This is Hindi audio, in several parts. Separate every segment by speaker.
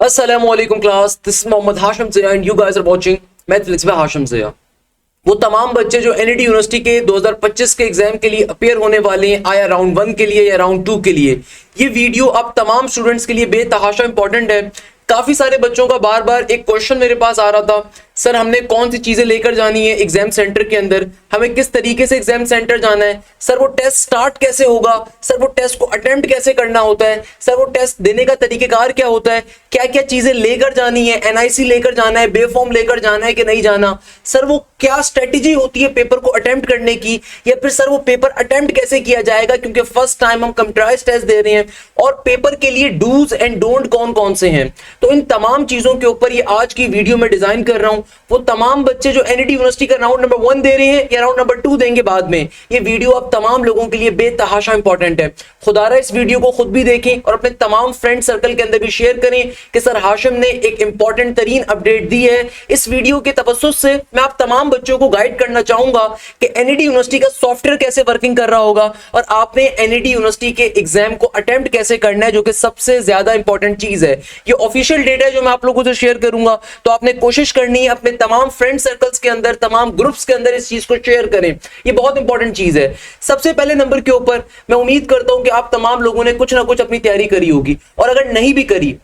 Speaker 1: अस्सलामुअलैकुम class, this is Mohammad Hashim Zia and you guys are watching mathematics by Hashim Zia. वो तमाम बच्चे जो एनईटी यूनिवर्सिटी के 2025 के एग्जाम के लिए अपेयर होने वाले हैं, आया राउंड 1 के लिए या राउंड 2 के लिए, ये वीडियो आप तमाम स्टूडेंट्स के लिए बेतहाशा इंपॉर्टेंट है। काफी सारे बच्चों का बार बार एक क्वेश्चन मेरे पास आ रहा था, सर हमने कौन सी चीजें लेकर जानी है एग्जाम सेंटर के अंदर, हमें किस तरीके से एग्जाम सेंटर जाना है, सर वो टेस्ट स्टार्ट कैसे होगा, सर वो टेस्ट को अटेम्प्ट कैसे करना होता है, सर वो टेस्ट देने का तरीकेकार क्या होता है, क्या क्या चीजें लेकर जानी है, एनआईसी लेकर जाना है, बे फॉर्म लेकर जाना है कि नहीं जाना, सर वो क्या स्ट्रेटेजी होती है पेपर को अटेम्प्ट करने की, या फिर सर वो पेपर अटेम्प्ट कैसे किया जाएगा क्योंकि फर्स्ट टाइम हम कंप्यूटराइज्ड टेस्ट दे रहे हैं, और पेपर के लिए डूज एंड डोंट कौन कौन से हैं। तो इन तमाम चीजों के ऊपर ये आज की वीडियो में डिजाइन कर रहा हूं। वो तमाम बच्चे जो एनईटी यूनिवर्सिटी का राउंड नंबर 1 दे रहे हैं या राउंड नंबर 2 देंगे बाद में, ये वीडियो आप तमाम लोगों के लिए बेतहाशा इंपॉर्टेंट है। खुदारा इस वीडियो को खुद भी देखें और अपने तमाम फ्रेंड सर्कल के अंदर भी शेयर करें कि सर हाशिम ने एक इंपॉर्टेंट तरीन अपडेट दी है। इस वीडियो के तवज्जुह से मैं आप तमाम बच्चों को गाइड करना चाहूंगा कि एनईटी यूनिवर्सिटी का सॉफ्टवेयर कैसे वर्किंग कर रहा होगा और आपने एनईटी यूनिवर्सिटी के एग्जाम को अटेम्प्ट कैसे करना है, जो कि सबसे ज्यादा इंपॉर्टेंट चीज है। ये ऑफिशियल डेटा है जो मैं आप लोगों से शेयर करूंगा, तो आपने कोशिश करनी है अपने तमाम फ्रेंड सर्कल्स के अंदर, तमाम ग्रुप्स के अंदर इस चीज को शेयर करें। ये बहुत इंपॉर्टेंट चीज है। सबसे पहले नंबर के ऊपर मैं उम्मीद करता हूं कि आप तमाम लोगों ने कुछ ना कुछ अपनी तैयारी करी होगी, और अगर नहीं भी करी,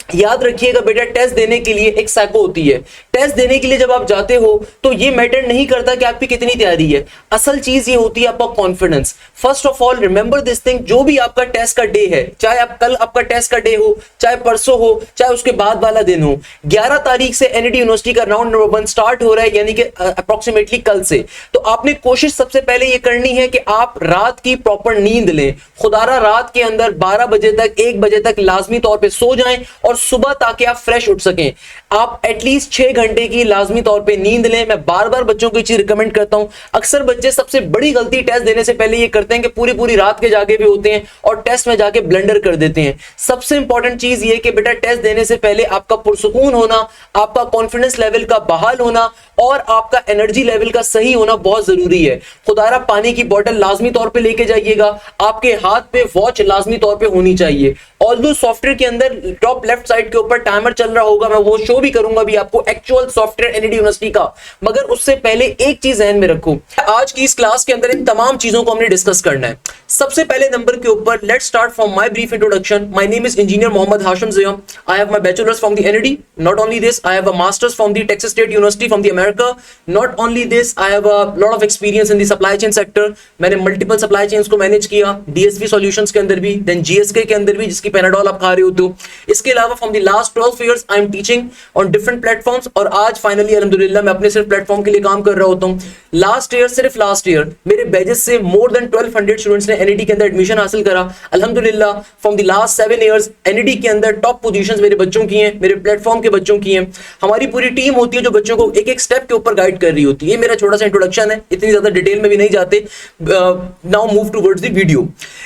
Speaker 1: याद रखिएगा बेटा, टेस्ट देने के लिए एक साइको होती है। टेस्ट देने के लिए जब आप जाते हो तो ये मैटर नहीं करता कि आपकी कितनी तैयारी है, असल चीज ये होती है आपका confidence. First of all remember this thing, जो भी आपका टेस्ट का डे है, चाहे आप कल आपका टेस्ट का डे हो, चाहे परसों हो, चाहे उसके बाद वाला दिन हो, 11 तारीख से एनईटी यूनिवर्सिटी का राउंड नंबर 1 स्टार्ट हो रहा है, यानी कि अप्रोक्सीमेटली कल से। तो आपने कोशिश सबसे पहले ये करनी है कि आप रात की प्रॉपर नींद लें। खुदारा रात के अंदर 12 बजे तक, 1 बजे तक लाजमी तौर पर सो जाएं, और सुबह ताकि आप फ्रेश उठ सकें। आप एटलीस्ट 6 घंटे की लाजमी तौर पे नींद लें। मैं बार बार बच्चों को ये चीज रिकमेंड करता हूं। अक्सर बच्चे सबसे बड़ी गलती टेस्ट देने से पहले ये करते हैं कि पूरी पूरी रात के जागे भी होते हैं और टेस्ट में जाके ब्लंडर कर देते हैं। सबसे इंपॉर्टेंट चीज ये कि बेटा टेस्ट देने से पहले आपका पुरसुकून होना, आपका कॉन्फिडेंस लेवल का बहाल होना और आपका एनर्जी लेवल का सही होना बहुत जरूरी है। खुदारा पानी की बोतल लाजमी तौर पे लेके जाइएगा। आपके हाथ पे वॉच लाजमी तौर पे होनी चाहिए। ऑल्दो सॉफ्टवेयर के अंदर टॉप लेफ्ट साइड के ऊपर टाइमर चल रहा होगा, मैं वो शो भी करूंगा भी आपको एक्चुअल सॉफ्टवेयर एनईटी यूनिवर्सिटी का। मगर उससे पहले एक चीज ध्यान में रखो, आज की इस क्लास के अंदर इन तमाम चीजों को हमने डिस्कस करना है। सबसे पहले नंबर के ऊपर let's start from my brief introduction. My name is engineer Mohammad Hashim Zia. I have my bachelors from the NET. Not only this, I have a masters from the Texas State University from the America. Not only this, I have a lot of experience in the supply chain sector. मैंने मल्टीपल सप्लाई चेन्स को मैनेज किया, डीएसवी सॉल्यूशंस के अंदर भी, देन जीएसके के अंदर भी, जिसकी पैनाडोल आप खा रहे होते हो। इसके अलावा from the last 12 years I am teaching on different platforms, और आज फाइनली अल्हम्दुलिल्लाह मैं अपने सिर्फ प्लेटफॉर्म के लिए काम कर रहा होता हूं। सिर्फ लास्ट ईयर मेरे बैचेस से मोर देन 1200 स्टूडेंट्स ने एनईटी के अंदर एडमिशन हासिल करा। अल्हम्दुलिल्लाह from the last 7 years NET के अंदर टॉप पोजीशंस मेरे बच्चों की हैं, मेरे प्लेटफॉर्म के बच्चों की हैं। हमारी पूरी टीम होती है जो बच्चों को एक एक स्टेप के ऊपर गाइड कर रही होती है। ये मेरा छोटा सा इंट्रोडक्शन है, इतनी ज्यादा डिटेल में भी नहीं जाते। Now move towards the video.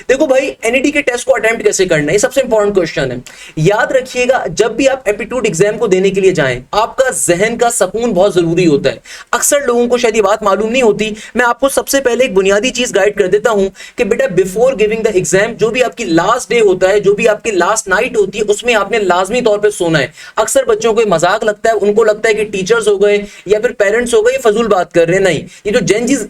Speaker 1: देखो भाई, एनईटी के टेस्ट को अटेम्प्ट कैसे करना है, ये सबसे इंपॉर्टेंट क्वेश्चन है। याद रखिएगा, जब भी आप एप्टीट्यूड एग्जाम को देने के लिए जाएं, आपका जहन का सुकून बहुत जरूरी होता है। अक्सर लोगों को शायद ये बात मालूम नहीं होती। मैं आपको सबसे पहले एक बुनियादी चीज गाइड कर देता हूं कि बेटा बिफोर गिविंग द एग्जाम, जो भी आपकी लास्ट डे होता है, जो भी आपकी लास्ट नाइट होती है, उसमें आपने लाजमी तौर पे सोना है। अक्सर बच्चों को मजाक लगता है, उनको लगता है कि टीचर्स हो गए या फिर पेरेंट्स हो गए ये फजूल बात कर रहे हैं। नहीं, ये जो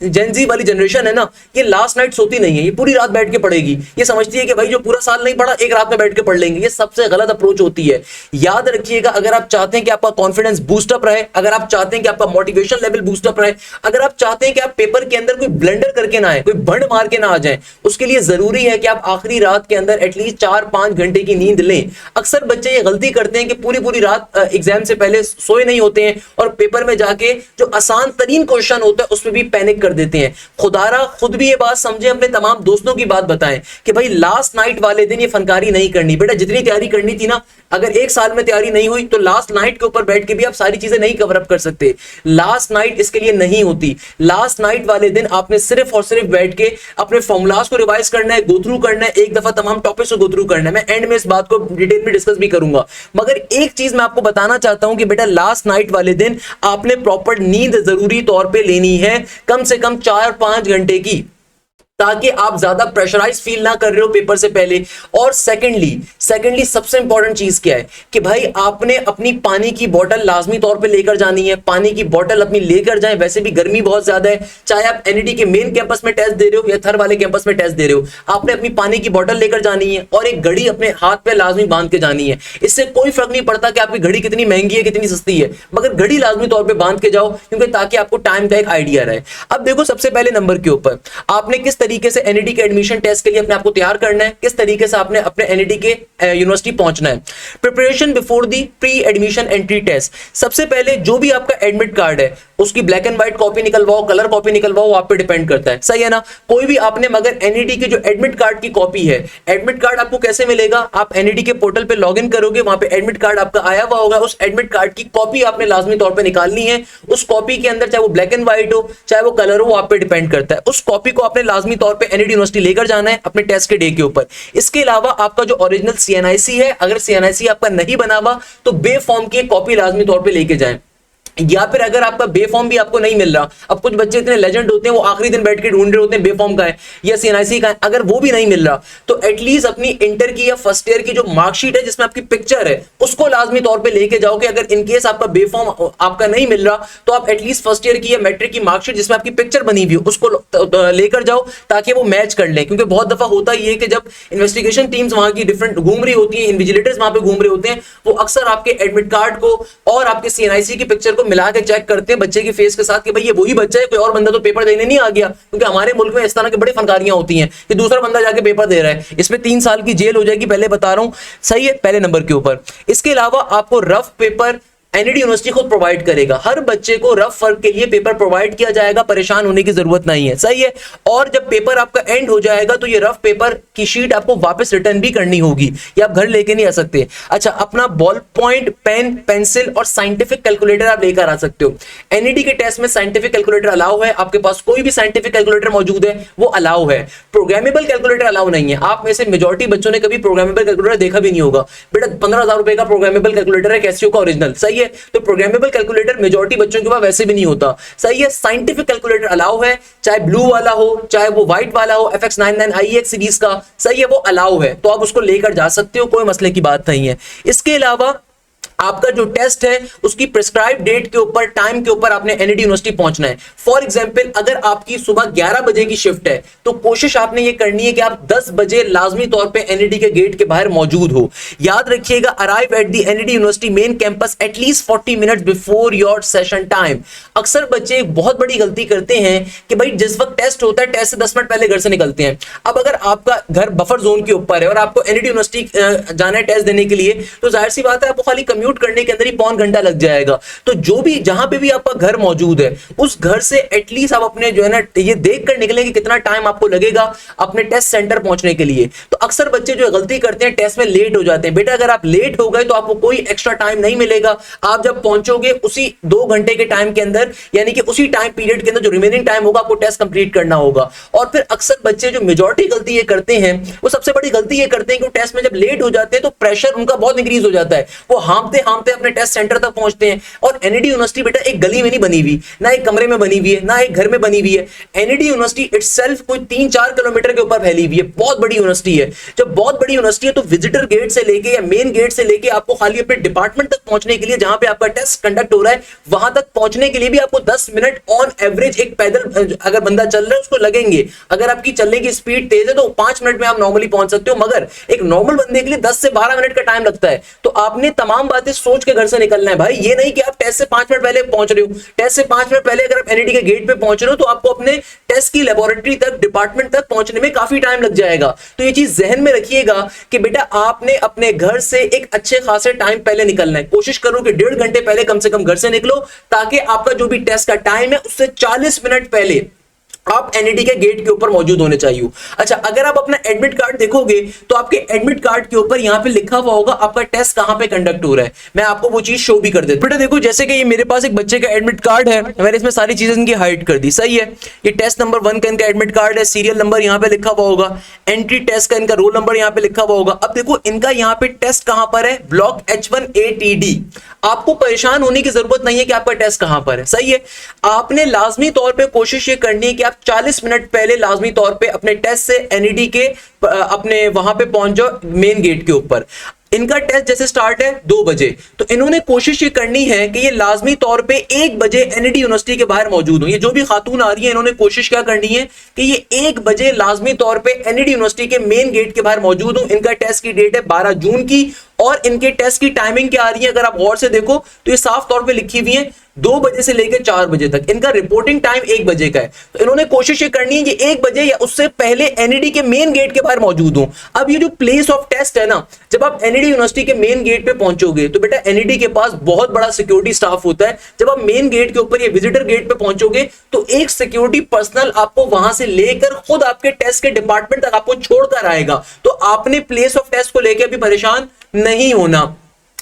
Speaker 1: जेनजी वाली जनरेशन है ना, ये लास्ट नाइट सोती नहीं है, ये पूरी रात बैठ के पढ़ेगी। ये समझती है कि भाई जो पूरा साल नहीं पढ़ा, एक रात में बैठ के पढ़ लेंगे। ये सबसे गलत अप्रोच होती है। याद रखिएगा, अगर आप चाहते हैं कि आपका कॉन्फिडेंस बूस्टअप रहे, अगर आप चाहते हैं कि आपका मोटिवेशन लेवल बूस्टअप रहे, अगर आप चाहते हैं कि आप पेपर के अंदर कोई ब्लंडर करके ना आए, कोई बंड मार के ना आ जाए, उसके लिए जरूरी है कि आप आखिरी रात के अंदर एटलीस्ट 4-5 घंटे की नींद लें। अक्सर बच्चे ये गलती करते हैं कि पूरी पूरी रात एग्जाम से पहले सोए नहीं होते हैं और पेपर में जाके जो आसान तरीन क्वेश्चन होता है उसमें भी पैनिक कर देते हैं। खुदारा खुद भी ये बात समझे, अपने तमाम दोस्तों की बात बताएं कि भाई लास्ट नाइट वाले दिन ये फनकारी नहीं करनी। बेटा जितनी तैयारी करनी थी ना, अगर एक साल में तैयारी नहीं हुई तो लास्ट नाइट के ऊपर बैठ के भी आप सारी चीजें नहीं कवर अप कर सकते। लास्ट नाइट इसके लिए नहीं होती। लास्ट नाइट वाले दिन आपने सिर्फ और सिर्फ बैठ के अपने फॉर्मूलाज को रिवाइज करना है, गो थ्रू करना है, एक दफा तमाम टॉपिक्स को गो थ्रू करना है। मैं एंड में इस बात को डिटेल में डिस्कस भी करूंगा, मगर एक चीज मैं आपको बताना चाहता हूं कि बेटा लास्ट नाइट वाले दिन आपने प्रॉपर नींद जरूरी तौर पे लेनी है, कम से कम 4-5 घंटे की। ताकि आप ज्यादा प्रेशराइज फील ना कर रहे हो पेपर से पहले। और सेकेंडली सबसे इंपॉर्टेंट चीज क्या है कि भाई आपने अपनी पानी की बोतल लाजमी तौर पे लेकर जानी है, पानी की बोतल अपनी लेकर जाएं। वैसे भी गर्मी बहुत ज्यादा है, चाहे आप एनईटी के मेन कैंपस में टेस्ट दे रहे हो या थर वाले कैंपस में टेस्ट दे रहे हो, आपने अपनी पानी की बोतल लेकर जानी है और एक घड़ी अपने हाथ पे लाजमी बांध के जानी है। इससे कोई फर्क नहीं पड़ता कि आपकी घड़ी कितनी महंगी है कितनी सस्ती है, मगर घड़ी लाजमी तौर पर बांध के जाओ, क्योंकि ताकि आपको टाइम का एक आइडिया रहे। अब देखो सबसे पहले नंबर के ऊपर आपने किस तरीके से एनईटी के एडमिशन टेस्ट के लिए अपने आपको तैयार करना है, किस तरीके से आपने अपने एनईटी के यूनिवर्सिटी पहुंचना है। Preparation before the pre admission entry test. सबसे पहले जो भी आपका एडमिट कार्ड है उसकी ब्लैक एंड व्हाइट कॉपी निकलवाओ, कलर कॉपी निकलवाओ, आप पे डिपेंड करता है, सही है ना। कोई भी आपने मगर एनईटी की जो एडमिट कार्ड की कॉपी है, एडमिट कार्ड आपको कैसे मिलेगा, आप एनईटी के पोर्टल पे लॉगिन करोगे, वहां पे एडमिट कार्ड आपका आया हुआ होगा, उस एडमिट कार्ड की कॉपी आपने लाजमी तौर पे निकालनी है। उस कॉपी के अंदर चाहे वो ब्लैक एंड व्हाइट हो चाहे वो कलर हो, आप पे डिपेंड करता है। उस कॉपी को आपने लाजमी तौर पे एनईटी यूनिवर्सिटी लेकर जाना है अपने टेस्ट के डे के ऊपर। इसके अलावा आपका जो ओरिजिनल सीएनआईसी है, अगर सीएनआईसी आपका नहीं बना हुआ तो बे फॉर्म की कॉपी लाजमी तौर पे लेके जाएं। या फिर अगर आपका बे फॉर्म भी आपको नहीं मिल रहा, अब कुछ बच्चे इतने लेजेंड होते हैं वो आखिरी दिन बैठ के ढूंढ रहे होते हैं बे फॉर्म का है या सीएनआईसी का है, अगर वो भी नहीं मिल रहा तो एटलीस्ट अपनी इंटर की या फर्स्ट ईयर की जो मार्कशीट है जिसमें आपकी पिक्चर है उसको लाजमी तौर पे लेके जाओ कि अगर इनकेस आपका बे फॉर्म आपका नहीं मिल रहा तो आप एटलीस्ट फर्स्ट ईयर की या मैट्रिक की मार्कशीट जिसमें आपकी पिक्चर बनी हुई हो उसको लेकर जाओ ताकि वो मैच कर ले। क्योंकि बहुत दफा होता ही है कि जब इन्वेस्टिगेशन टीम्स वहां की डिफरेंट घूम रही होती है, इन्विजिलेटर्स वहां पे घूम रहे होते हैं, वो अक्सर आपके एडमिट कार्ड को और आपके सीएनआईसी की पिक्चर को मिला के चेक करते हैं बच्चे की फेस के साथ कि भाई ये वही बच्चा है, कोई और बंदा तो पेपर देने नहीं आ गया। क्योंकि हमारे मुल्क में इस तरह की बड़ी फनकारियां होती हैं कि दूसरा बंदा जाके पेपर दे रहा है, इसमें 3 साल की जेल हो जाएगी, पहले बता रहा हूं, सही है, पहले नंबर के ऊपर। इसके अलावा आपको रफ पेपर एनईटी यूनिवर्सिटी खुद प्रोवाइड करेगा, हर बच्चे को रफ वर्क के लिए पेपर प्रोवाइड किया जाएगा, परेशान होने की जरूरत नहीं है, सही है। और जब पेपर आपका एंड हो जाएगा तो ये रफ पेपर की शीट आपको वापस रिटर्न भी करनी होगी, ये आप घर लेके नहीं आ सकते। अच्छा, अपना बॉल पॉइंट, पेन, पेंसिल और साइंटिफिक कैलकुलेटर आप लेकर आ सकते हो। एनईटी के टेस्ट में साइंटिफिक कैलकुलेटर अलाउ है, आपके पास कोई भी साइंटिफिक कैलकुलेटर मौजूद है वो अलाउ है। प्रोग्रामेबल कैलकुलेटर अलाउ नहीं है। आप में से मेजॉरिटी बच्चों ने कभी प्रोग्रामेबल कैलकुलेटर देखा भी नहीं होगा। बेटा 15,000 रुपए का प्रोग्रामेबल कैलकुलेटर है कैसियो का ओरिजिनल, सही है। तो प्रोग्रामेबल कैलकुलेटर मेजॉरिटी बच्चों के पास वैसे भी नहीं होता, सही है। साइंटिफिक कैलकुलेटर अलाउ है, चाहे ब्लू वाला हो चाहे वो व्हाइट वाला हो, FX99 IEX सीरीज का, सही है, वो अलाउ है, तो आप उसको लेकर जा सकते हो, कोई मसले की बात नहीं है। इसके अलावा आपका जो टेस्ट है उसकी प्रिस्क्राइब डेट के ऊपर, टाइम के ऊपर आपने एनईटी यूनिवर्सिटी पहुंचना है। फॉर एग्जांपल अगर आपकी सुबह 11 बजे की शिफ्ट है तो कोशिश आपने ये करनी है कि आप 10 बजे लाजमी तौर पे एनईटी के गेट के बाहर मौजूद हो। याद रखिएगा, arrive at the NET university main campus at least 40 minutes before your session time. अक्सर बच्चे एक बहुत बड़ी गलती करते हैं कि भाई जिस वक्त टेस्ट होता है टेस्ट से 10 मिनट पहले घर से निकलते हैं। अब अगर आपका घर बफर जोन के ऊपर है और आपको एनईटी यूनिवर्सिटी जाना है टेस्ट देने के लिए, तो जाहिर सी बात है आपको खाली कम्यूट करने के अंदर ही पौन घंटा लग जाएगा। तो जो भी जहां पे भी आपका घर मौजूद है उस घर से एटलीस्ट आप अपने जो है ना ये देख कर निकलें कि कितना टाइम आपको लगेगा अपने टेस्ट सेंटर पहुंचने के लिए। तो अक्सर बच्चे जो गलती करते हैं टेस्ट में लेट हो जाते हैं। बेटा अगर आप लेट हो गए तो आपको कोई एक्स्ट्रा टाइम नहीं मिलेगा, आप जब पहुंचोगे उसी 2 घंटे के टाइम के अंदर, यानी कि उसी टाइम पीरियड के अंदर जो रिमेनिंग टाइम होगा आपको टेस्ट कंप्लीट करना होगा। और फिर अक्सर बच्चे जो मेजॉरिटी गलती ये करते हैं, वो सबसे बड़ी गलती ये करते हैं कि टेस्ट में जब लेट हो जाते हैं तो प्रेशर उनका बहुत इंक्रीज हो जाता है, वो हांफते हांफते अपने टेस्ट सेंटर तक पहुंचते हैं। और एनईटी यूनिवर्सिटी बेटा एक गली में नहीं बनी हुई, ना एक कमरे में बनी हुई है, ना एक घर में बनी हुई है। एनईटी यूनिवर्सिटी इटसेल्फ कोई 3-4 किलोमीटर के ऊपर फैली हुई है, बहुत बड़ी यूनिवर्सिटी है। जब बहुत बड़ी यूनिवर्सिटी है तो विजिटर गेट से लेके या मेन गेट से लेके आपको खाली अपने डिपार्टमेंट तक पहुंचने के लिए, जहां पे आपका टेस्ट कंडक्ट हो रहा है, वहां तक पहुंचने के लिए भी आपको 10 मिनट ऑन एवरेज एक पैदल अगर बंदा चल रहा है उसको लगेंगे। अगर आपकी चलने की स्पीड तेज है तो 5 मिनट में आप नॉर्मली पहुंच सकते हो, मगर एक नॉर्मल बंदे के लिए 10 से 12 मिनट का टाइम लगता है। तो आपने तमाम बातें सोच के घर से निकलना है भाई, ये नहीं कि आप टेस्ट से 5 मिनट पहले पहुंच रहे हो। टेस्ट से 5 मिनट पहले अगर आप एनईटी के गेट पे पहुंच रहे हो तो आपको अपने टेस्ट की लेबोरेटरी तक, डिपार्टमेंट तक पहुंचने में काफी टाइम लग जाएगा। तो ये चीज जहन में रखिएगा कि बेटा आपने अपने घर से एक अच्छे खासे टाइम पहले निकलना है। कोशिश करो कि 1.5 घंटे पहले कम से कम घर से निकलो, ताकि आपका जो भी टेस्ट का टाइम है उससे 40 मिनट पहले आप एनईटी के गेट के ऊपर मौजूद होने चाहिए। अच्छा, अगर आप अपना एडमिट कार्ड देखोगे तो आपके एडमिट कार्ड के ऊपर यहां पे लिखा हुआ होगा आपका टेस्ट कहां पे कंडक्ट हो रहा है। मैं आपको वो चीज शो भी कर देता हूं। बेटा देखो, जैसे कि ये मेरे पास एक बच्चे का एडमिट कार्ड है, मैंने इसमें सारी चीजें इनकी हाइड कर दी, सही है। ये टेस्ट नंबर 1 का इनका एडमिट कार्ड है, सीरियल नंबर यहाँ पे लिखा हुआ होगा, एंट्री टेस्ट का इनका रोल नंबर यहाँ पे लिखा हुआ होगा। अब देखो इनका यहाँ पे टेस्ट कहां पर है, ब्लॉक H1ATD। आपको परेशान होने की जरूरत नहीं है कि आपका टेस्ट कहां पर है, सही है। आपने लाजमी तौर पर कोशिश ये करनी है कि आप आप 40 मिनट पहले लाजमी तौर पे अपने टेस्ट से एनईडी के अपने वहां पे पहुंच जाओ मेन गेट के ऊपर। इनका टेस्ट जैसे स्टार्ट है 2 बजे, तो इन्होंने कोशिश ये करनी है कि ये लाजमी तौर पे 1 बजे एनईडी यूनिवर्सिटी के बाहर मौजूद हो। ये जो भी खातून आ रही है इन्होंने कोशिश क्या करनी है कि ये 1 बजे लाजमी तौर पे एनईडी यूनिवर्सिटी के मेन गेट के बाहर मौजूद हो। इनका टेस्ट की डेट है 12 जून की और इनके टेस्ट की टाइमिंग क्या आ रही है अगर आप गौर से देखो तो ये साफ तौर पे लिखी हुई है 2 बजे से लेकर 4 बजे तक। इनका रिपोर्टिंग टाइम 1 बजे का है, तो इन्होंने कोशिश ये करनी है कि 1 बजे या उससे पहले एनईडी के मेन गेट के बाहर मौजूद हो। अब ये जो प्लेस ऑफ टेस्ट है ना, जब आप एनईडी यूनिवर्सिटी के मेन गेट पे पहुंचोगे तो बेटा एनईडी के पास बहुत बड़ा सिक्योरिटी स्टाफ होता है। जब आप मेन गेट के ऊपर ये विजिटर गेट पे पहुंचोगे तो एक सिक्योरिटी पर्सनल आपको वहां से लेकर खुद आपके टेस्ट के डिपार्टमेंट तक आपको छोड़कर आएगा। तो आपने प्लेस ऑफ टेस्ट को लेकर अभी परेशान नहीं होना।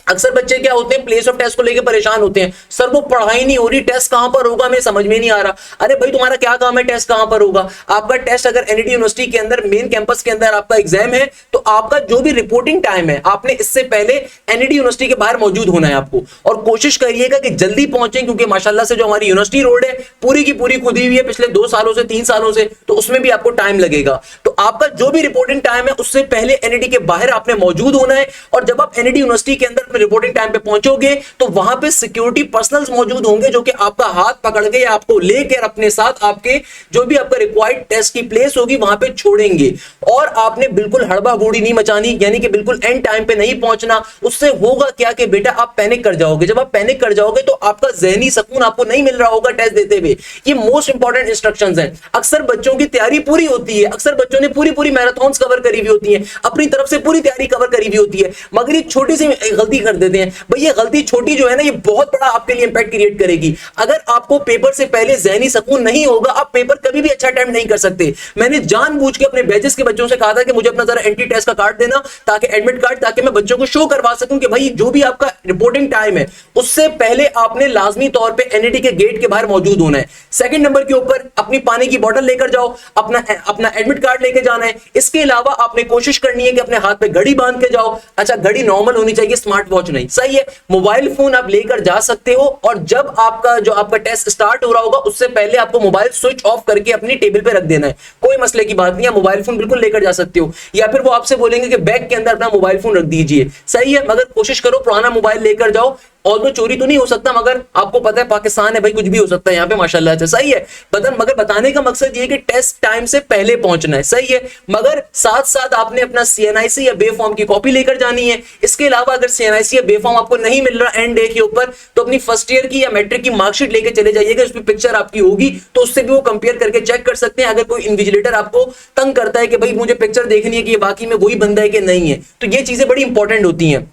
Speaker 1: अक्सर बच्चे क्या होते हैं प्लेस ऑफ टेस्ट को लेकर परेशान होते हैं, सर वो पढ़ाई नहीं हो रही, टेस्ट कहां पर होगा हमें समझ में नहीं आ रहा। अरे भाई तुम्हारा क्या काम है टेस्ट कहां पर होगा? आपका टेस्ट अगर एनईडी यूनिवर्सिटी के अंदर मेन कैंपस के अंदर आपका एग्जाम है तो आपका जो भी रिपोर्टिंग टाइम है आपने इससे पहले एनईडी यूनिवर्सिटी के बाहर मौजूद होना है आपको। और कोशिश करिएगा कि जल्दी पहुंचे, क्योंकि माशाल्लाह से जो हमारी यूनिवर्सिटी रोड है पूरी की पूरी खुदी हुई है पिछले 2 सालों से 3 सालों से, तो उसमें भी आपको टाइम लगेगा। तो आपका जो भी रिपोर्टिंग टाइम है उससे पहले एनईडी के बाहर आपने मौजूद होना है। और जब आप एनईडी यूनिवर्सिटी के अंदर रिपोर्टिंग टाइम पे पहुंचोगे तो वहां पे सिक्योरिटी पर्सनल्स मौजूद होंगे जो कि आपका हाथ पकड़ के आपको लेकर अपने साथ आपके जो भी आपका रिक्वायर्ड टेस्ट की प्लेस होगी वहां पे छोड़ेंगे। और आपने बिल्कुल हड़बड़ी नहीं मचानी, यानी कि बिल्कुल एंड टाइम पे नहीं पहुंचना। उससे होगा क्या कि बेटा आप पैनिक कर जाओगे। जब आप पैनिक कर जाओगे तो आपका जहनी सुकून आपको नहीं मिल रहा होगा टेस्ट देते हुए। ये मोस्ट इंपॉर्टेंट इंस्ट्रक्शंस हैं। अक्सर बच्चों की तैयारी पूरी होती है, अक्सर बच्चों ने पूरी मैराथन्स कवर करी हुई होती है, अपनी तरफ से पूरी तैयारी कवर करी हुई होती है, मगर ये छोटी सी गलती कर देते हैं। भाई ये गलती छोटी जो है ना ये बहुत बड़ा आपके लिए इंपैक्ट क्रिएट करेगी। अगर आपको पेपर से पहले ज़हनी सुकून नहीं होगा आप पेपर कभी भी अच्छा अटेम्प्ट नहीं कर सकते। मैंने जानबूझ के अपने बैचेस के बच्चों से कहा था कि मुझे अपना जरा एंट्री टेस्ट का कार्ड देना, ताकि एडमिट कार्ड, ताकि मैं बच्चों को शो करवा सकूं कि भाई जो भी आपका रिपोर्टिंग टाइम है उससे पहले आपने लाजमी तौर पे एनईडी के गेट के बाहर मौजूद होना है। सेकंड नंबर के ऊपर अपनी पानी की बोतल लेकर जाओ, अपना एडमिट कार्ड लेकर जाना है। इसके अलावा आपने कोशिश करनी है कि अपने हाथ पे घड़ी बांध के जाओ। अच्छा घड़ी नॉर्मल होनी चाहिए, स्मार्ट वॉच नहीं, सही है। मोबाइल फोन आप लेकर जा सकते हो और जब आपका टेस्ट स्टार्ट हो रहा होगा उससे पहले आपको मोबाइल स्विच ऑफ करके अपनी टेबल पे रख देना है। कोई मसले की बात नहीं है, मोबाइल फोन बिल्कुल लेकर जा सकते हो, या फिर वो आपसे बोलेंगे कि बैग के अंदर अपना मोबाइल फोन रख दीजिए, सही है। मगर कोशिश करो पुराना मोबाइल लेकर जाओ। ऑल्दो चोरी तो नहीं हो सकता, मगर आपको पता है पाकिस्तान है भाई, कुछ भी हो सकता है यहाँ पे माशाल्लाह से, सही है। मगर बताने का मकसद ये है कि टेस्ट टाइम से पहले पहुंचना है, सही है। मगर साथ साथ आपने अपना सीएनआईसी या बे फॉर्म की कॉपी लेकर जानी है। इसके अलावा अगर सीएनआईसी या बे फॉर्म आपको नहीं मिल रहा एंड डे के ऊपर तो अपनी फर्स्ट ईयर की या मैट्रिक की मार्कशीट लेकर चले जाइएगा, उसमें पिक्चर आपकी होगी तो उससे भी वो कंपेयर करके चेक कर सकते हैं। अगर कोई इन्विजिलेटर आपको तंग करता है कि भाई मुझे पिक्चर देखनी है कि ये वाकई में वही बंदा है कि नहीं है, तो ये चीजें बड़ी इंपॉर्टेंट होती हैं।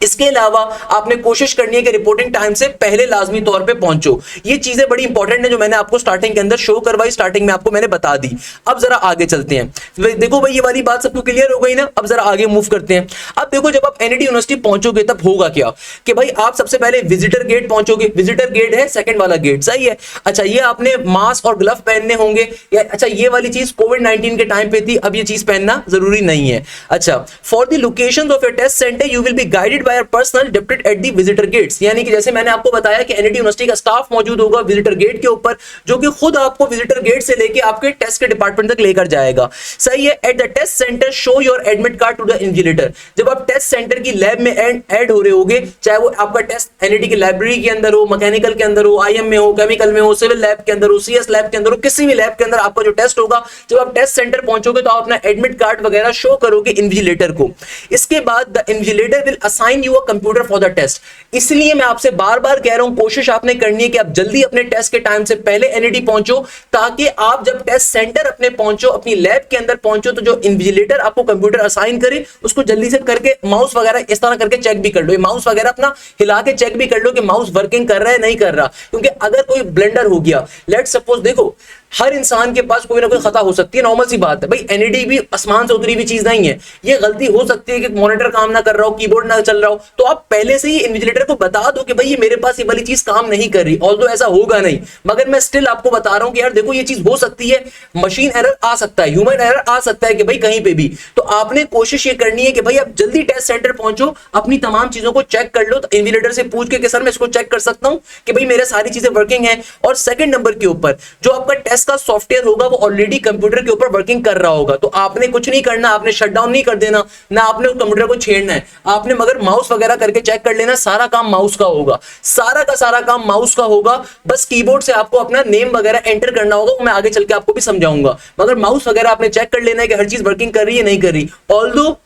Speaker 1: इसके अलावा आपने कोशिश करनी है कि रिपोर्टिंग टाइम से पहले लाजमी तौर पे पहुंचो। ये चीजें बड़ी इंपॉर्टेंट है जो मैंने आपको स्टार्टिंग के अंदर शो करवाई, स्टार्टिंग में आपको मैंने बता दी। अब जरा आगे चलते हैं। देखो भाई ये वाली बात सबको क्लियर हो गई ना, अब जरा आगे मूव करते हैं। अब देखो जब आप एनईडी यूनिवर्सिटी पहुंचोगे तब होगा क्या कि भाई आप सबसे पहले विजिटर गेट पहुंचोगे। विजिटर गेट है सेकंड वाला गेट, सही है। अच्छा ये आपने मास्क और ग्लव पहनने होंगे, या अच्छा ये वाली चीज कोविड-19 के टाइम पे थी, अब ये चीज पहनना जरूरी नहीं है। अच्छा for the location of your test centre you will be guided by personal deputed at the visitor gates. यानी कि जैसे मैंने आपको बताया कि एनईडी यूनिवर्सिटी का स्टाफ मौजूद होगा विजिटर गेट के ऊपर, जो कि खुद आपको विजिटर गेट से लेके आपके टेस्ट के डिपार्टमेंट तक लेकर जाएगा, सही है। At the test centre show your admit card to the invigilator. जब आप टेस्ट सेंटर की लैब में ऐड हो रहे होगे, चाहे वो आपका टेस्ट एनईडी की लाइब्रेरी के अंदर हो, मैकेनिकल के अंदर हो, आईएम में हो, केमिकल में हो, सिविल लैब के अंदर हो, सीएस लैब के अंदर हो, किसी भी लैब के अंदर आपका जो टेस्ट होगा, जब आप टेस्ट सेंटर पहुंचोगे तो आप अपना एडमिट कार्ड वगैरह शो करोगे इन्विजिलेटर को। इसके बाद the invigilator will assign you a computer for the test. इसलिए मैं आपसे बार बार कह रहा हूं कोशिश आपने करनी है कि आप जल्दी अपने टेस्ट के टाइम से पहले एनईडी पहुंचो, ताकि आप जब टेस्ट सेंटर अपने पहुंचो, अपनी लैब के अंदर पहुंचो, तो जो इन्विजिलेटर आपको कंप्यूटर असाइन करे उसको जल्दी से करके माउस वगैरह इस तरह करके चेक भी कर लो, माउस वगैरह अपना हिला के चेक भी कर लो कि माउस वर्किंग कर रहा है नहीं कर रहा। क्योंकि अगर कोई ब्लेंडर हो गया, लेट्स सपोज, देखो हर इंसान के पास कोई ना कोई खता हो सकती है, नॉर्मल सी बात है भाई। एनईडी भी आसमान से उतरी हुई चीज नहीं है, ये गलती हो सकती है कि मॉनिटर काम ना कर रहा हो, कीबोर्ड ना चल रहा हो, तो आप पहले से ही इन्विजिलेटर को बता दो कि भाई ये मेरे पास ये वाली चीज काम नहीं कर रही। ऑल्दो ऐसा होगा नहीं, मगर मैं स्टिल आपको बता रहा हूं कि यार देखो ये चीज हो सकती है, मशीन एरर आ सकता है, ह्यूमन एरर आ सकता है कि भाई कहीं पे भी। तो आपने कोशिश ये करनी है कि भाई आप जल्दी टेस्ट सेंटर पहुंचो, अपनी तमाम चीजों को चेक कर लो, तो इन्विजिलेटर से पूछ के सर मैं इसको चेक कर सकता हूं कि भाई मेरे सारी चीजें वर्किंग है। और सेकंड नंबर के ऊपर जो आपका टेस्ट टेस्ट का सॉफ्टवेयर होगा वो ऑलरेडी कंप्यूटर के ऊपर वर्किंग कर रहा होगा, तो आपने कुछ नहीं करना, आपने शट डाउन नहीं कर देना, ना आपने उस कंप्यूटर को छेड़ना है, आपने मगर माउस वगैरह करके चेक कर लेना, सारा काम माउस का होगा, सारा का सारा काम माउस का होगा। बस कीबोर्ड से आपको अपना नेम वगैरह एंटर करना होगा, वो मैं आगे चल के आपको भी समझाऊंगा, मगर माउस वगैरह आपने चेक कर लेना है कि हर चीज वर्किंग कर रही है नहीं कर रही। ऑल्दो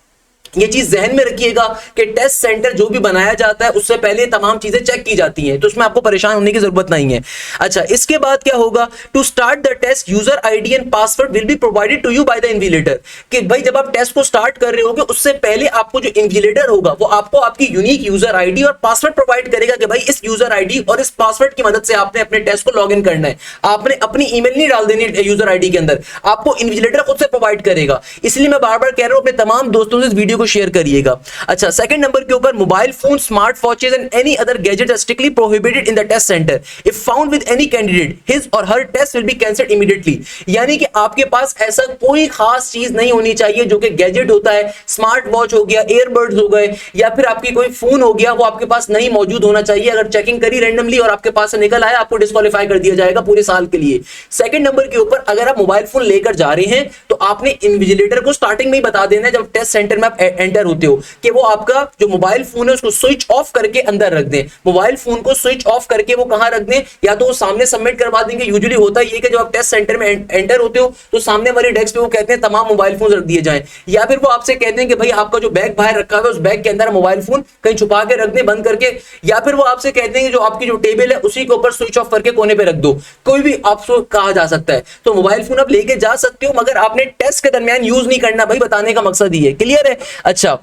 Speaker 1: ये चीज जहन में रखिएगा कि टेस्ट सेंटर जो भी बनाया जाता है उससे पहले तमाम चीजें चेक की जाती हैं, तो उसमें आपको परेशान होने की जरूरत नहीं है। अच्छा, इसके बाद क्या होगा, to start the test user ID and password will be provided to you by the invigilator, कि भाई जब आप टेस्ट को स्टार्ट कर रहे होगे उससे पहले आपको जो इन्विजिलेटर होगा वो आपको आपकी यूनिक यूजर आईडी और पासवर्ड प्रोवाइड करेगा कि भाई इस यूजर आईडी और इस पासवर्ड की मदद से आपने अपने टेस्ट को लॉग इन करना है। आपने अपनी ईमेल नहीं डाल देनी यूजर आईडी के अंदर, आपको इन्विजिलेटर खुद से प्रोवाइड करेगा। इसलिए मैं बार बार कह रहा हूं अपने तमाम दोस्तों से इस वीडियो को शेयर करिएगा। अच्छा, सेकंड नंबर के ऊपर, mobile phone, smart watches and any other gadget are strictly prohibited in the test centre. If found with any candidate, his or her test will be cancelled immediately. यानी कि आपके पास ऐसा कोई खास चीज नहीं होनी चाहिए जो कि गैजेट होता है, स्मार्ट वॉच हो गया, ईयरबड्स हो गए, या फिर आपकी कोई फोन हो गया, वो आपके पास नहीं मौजूद होना चाहिए। अगर चेकिंग करी रैंडमली और आपके पास से निकल आया, आपको डिस्क्वालीफाई कर दिया जाएगा पूरे साल के लिए। सेकंड नंबर के ऊपर, अगर आप मोबाइल फोन लेकर जा रहे हैं तो आपने इन्विजिलेटर को स्टार्टिंग में ही बता देना है जब टेस्ट सेंटर में आप एंटर होते हो कि वो आपका जो मोबाइल फोन है उसको स्विच ऑफ करके अंदर रख दें। मोबाइल फोन को स्विच ऑफ करके वो कहां रख दें, या तो वो सामने सबमिट करवा देंगे। यूजुअली होता है ये कि जब आप टेस्ट सेंटर में एंटर होते हो तो सामने वाली डेस्क पे वो कहते हैं तमाम मोबाइल फोन रख दिए जाएं, या फिर वो आपसे कहते हैं कि भाई आपका जो बैग बाहर रखा हुआ है उस बैग के अंदर मोबाइल फोन कहीं छुपा के रख दें बंद करके, या फिर वो आपसे कहते हैं कि जो आपकी जो टेबल है उसी के ऊपर स्विच ऑफ करके कोने पे रख दो। कोई भी आपको कहा जा सकता है। तो मोबाइल फोन आप लेके जा सकते हो, मगर आपने टेस्ट के दरमियान यूज नहीं करना, भाई बताने का मकसद ही है। क्लियर है? अच्छा,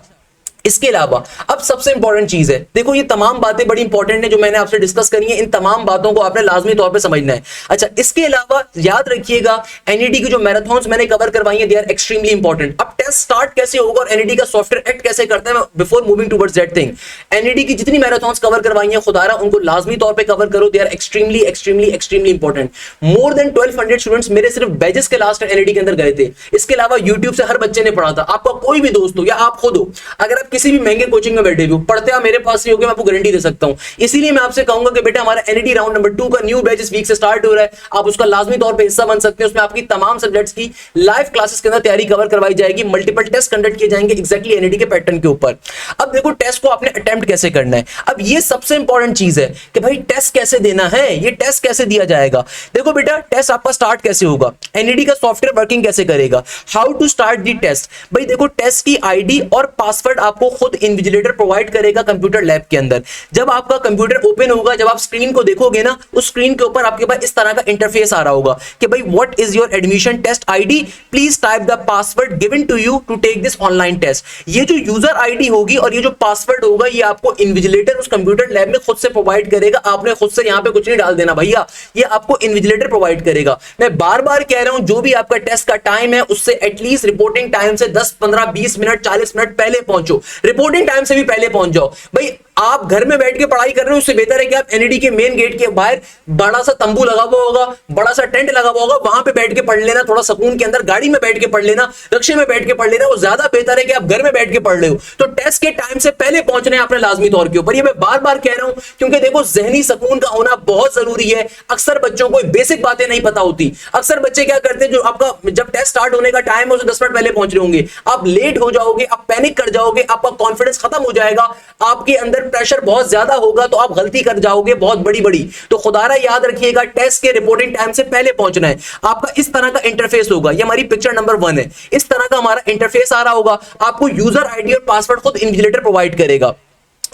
Speaker 1: इसके अलावा अब सबसे इंपॉर्टेंट चीज है, देखो ये तमाम बातें बड़ी इंपॉर्टेंट है जो मैंने आपसे डिस्कस करी है, इन तमाम बातों को आपने लाजमी तौर पे समझना है। अच्छा, इसके अलावा याद रखिएगा एनईडी की जो मैराथन्स मैंने कवर करवाई है, दे आर एक्सट्रीमली इंपॉर्टेंट। अब टेस्ट स्टार्ट कैसे होगा और एनईडी का सॉफ्टवेयर एक्ट कैसे करता है, before moving towards that thing, NED की जितनी मैराथन्स कवर करवाई है खुदारा उनको लाजमी तौर पर कवर करो, they are extremely extremely extremely important. More than 1200 students मेरे सिर्फ बैचेस के लास्ट एनईडी के अंदर गए थे। इसके अलावा यूट्यूब से हर बच्चे ने पढ़ा था। आपका कोई भी दोस्त हो या आप खुद हो, अगर आप किसी भी महंगे कोचिंग में बैठे हो, पढ़ते आप मेरे पास ही होगे, मैं आपको गारंटी दे सकता हूं। इसीलिए मैं आपसे कहूंगा कि बेटा हमारा एनईडी राउंड नंबर 2 का न्यू बैच इस वीक से स्टार्ट हो रहा है, आप उसका लाजमी तौर पे हिस्सा बन सकते हैं। उसमें आपकी तमाम सब्जेक्ट्स की लाइव क्लासेस के अंदर तैयारी कवर करवाई जाएगी, मल्टीपल टेस्ट कंडक्ट किए जाएंगे एग्जैक्टली एनईडी के पैटर्न के ऊपर। अब देखो टेस्ट को आपने अटेम्प्ट कैसे करना है। अब ये सबसे इंपॉर्टेंट चीज है कि भाई टेस्ट कैसे देना है, ये टेस्ट कैसे दिया जाएगा। देखो बेटा, टेस्ट आपका स्टार्ट कैसे होगा, एनईडी का सॉफ्टवेयर वर्किंग कैसे करेगा, how to start the test. भाई देखो, टेस्ट की आईडी और पासवर्ड आपको खुद इन्विजिलेटर प्रोवाइड करेगा कंप्यूटर लैब के अंदर। जब आपका कंप्यूटर ओपन होगा, जब आप स्क्रीन को देखोगे ना, उस स्क्रीन के ऊपर आपके पास इस तरह का इंटरफेस आ रहा होगा कि भाई what is your admission test ID, please type the password given to you to take this online test. ये जो यूजर आईडी होगी और ये जो पासवर्ड होगा, ये आपको इन्विजिलेटर उस कंप्यूटर लैब में खुद से प्रोवाइड करेगा। आपने खुद से यहां पे कुछ नहीं डाल देना भैया, ये आपको इन्विजिलेटर प्रोवाइड करेगा। मैं बार बार कह रहा हूं, जो भी आपका टेस्ट का टाइम है उससे एटलीस्ट रिपोर्टिंग टाइम से 10, 15, 20 मिनट, 40 मिनट पहले पहुंचो। रिपोर्टिंग टाइम से भी पहले पहुंच जाओ। भाई आप घर में बैठ के पढ़ाई कर रहे हो, उससे बेहतर है कि आप एनईडी के मेन गेट के बाहर बड़ा सा तंबू लगा हुआ होगा, बड़ा सा टेंट लगा हुआ होगा, वहां पे बैठ के पढ़ लेना, थोड़ा सुकून के अंदर, गाड़ी में बैठ के पढ़ लेना, रिक्शे में बैठ के पढ़ लेना। वो ज्यादा बेहतर है कि आप घर में बैठ के पढ़ रहे हो। तो टेस्ट के टाइम से पहले पहुंचना है आपने लाजमी तौर के ऊपर। ये मैं बार बार कह रहा हूं क्योंकि देखो, जहनी सुकून का होना बहुत जरूरी है। अक्सर बच्चों को बेसिक बातें नहीं पता होती। अक्सर बच्चे क्या करते हैं, जो आपका जब टेस्ट स्टार्ट होने का टाइम है उससे 10 मिनट पहले पहुंच रहे होंगे, आप लेट हो जाओगे, आप पैनिक कर जाओगे, आपका कॉन्फिडेंस खत्म हो जाएगा, आपके अंदर प्रेशर बहुत ज्यादा होगा, तो आप गलती कर जाओगे बहुत बड़ी बड़ी। तो खुदारा याद रखिएगा, टेस्ट के रिपोर्टिंग टाइम से पहले पहुंचना है। आपका इस तरह का इंटरफेस होगा, ये हमारी पिक्चर नंबर 1 है। इस तरह का हमारा इंटरफेस आ रहा होगा, आपको यूजर आईडी और पासवर्ड खुद इन्विजिलेटर प्रोवाइड करेगा।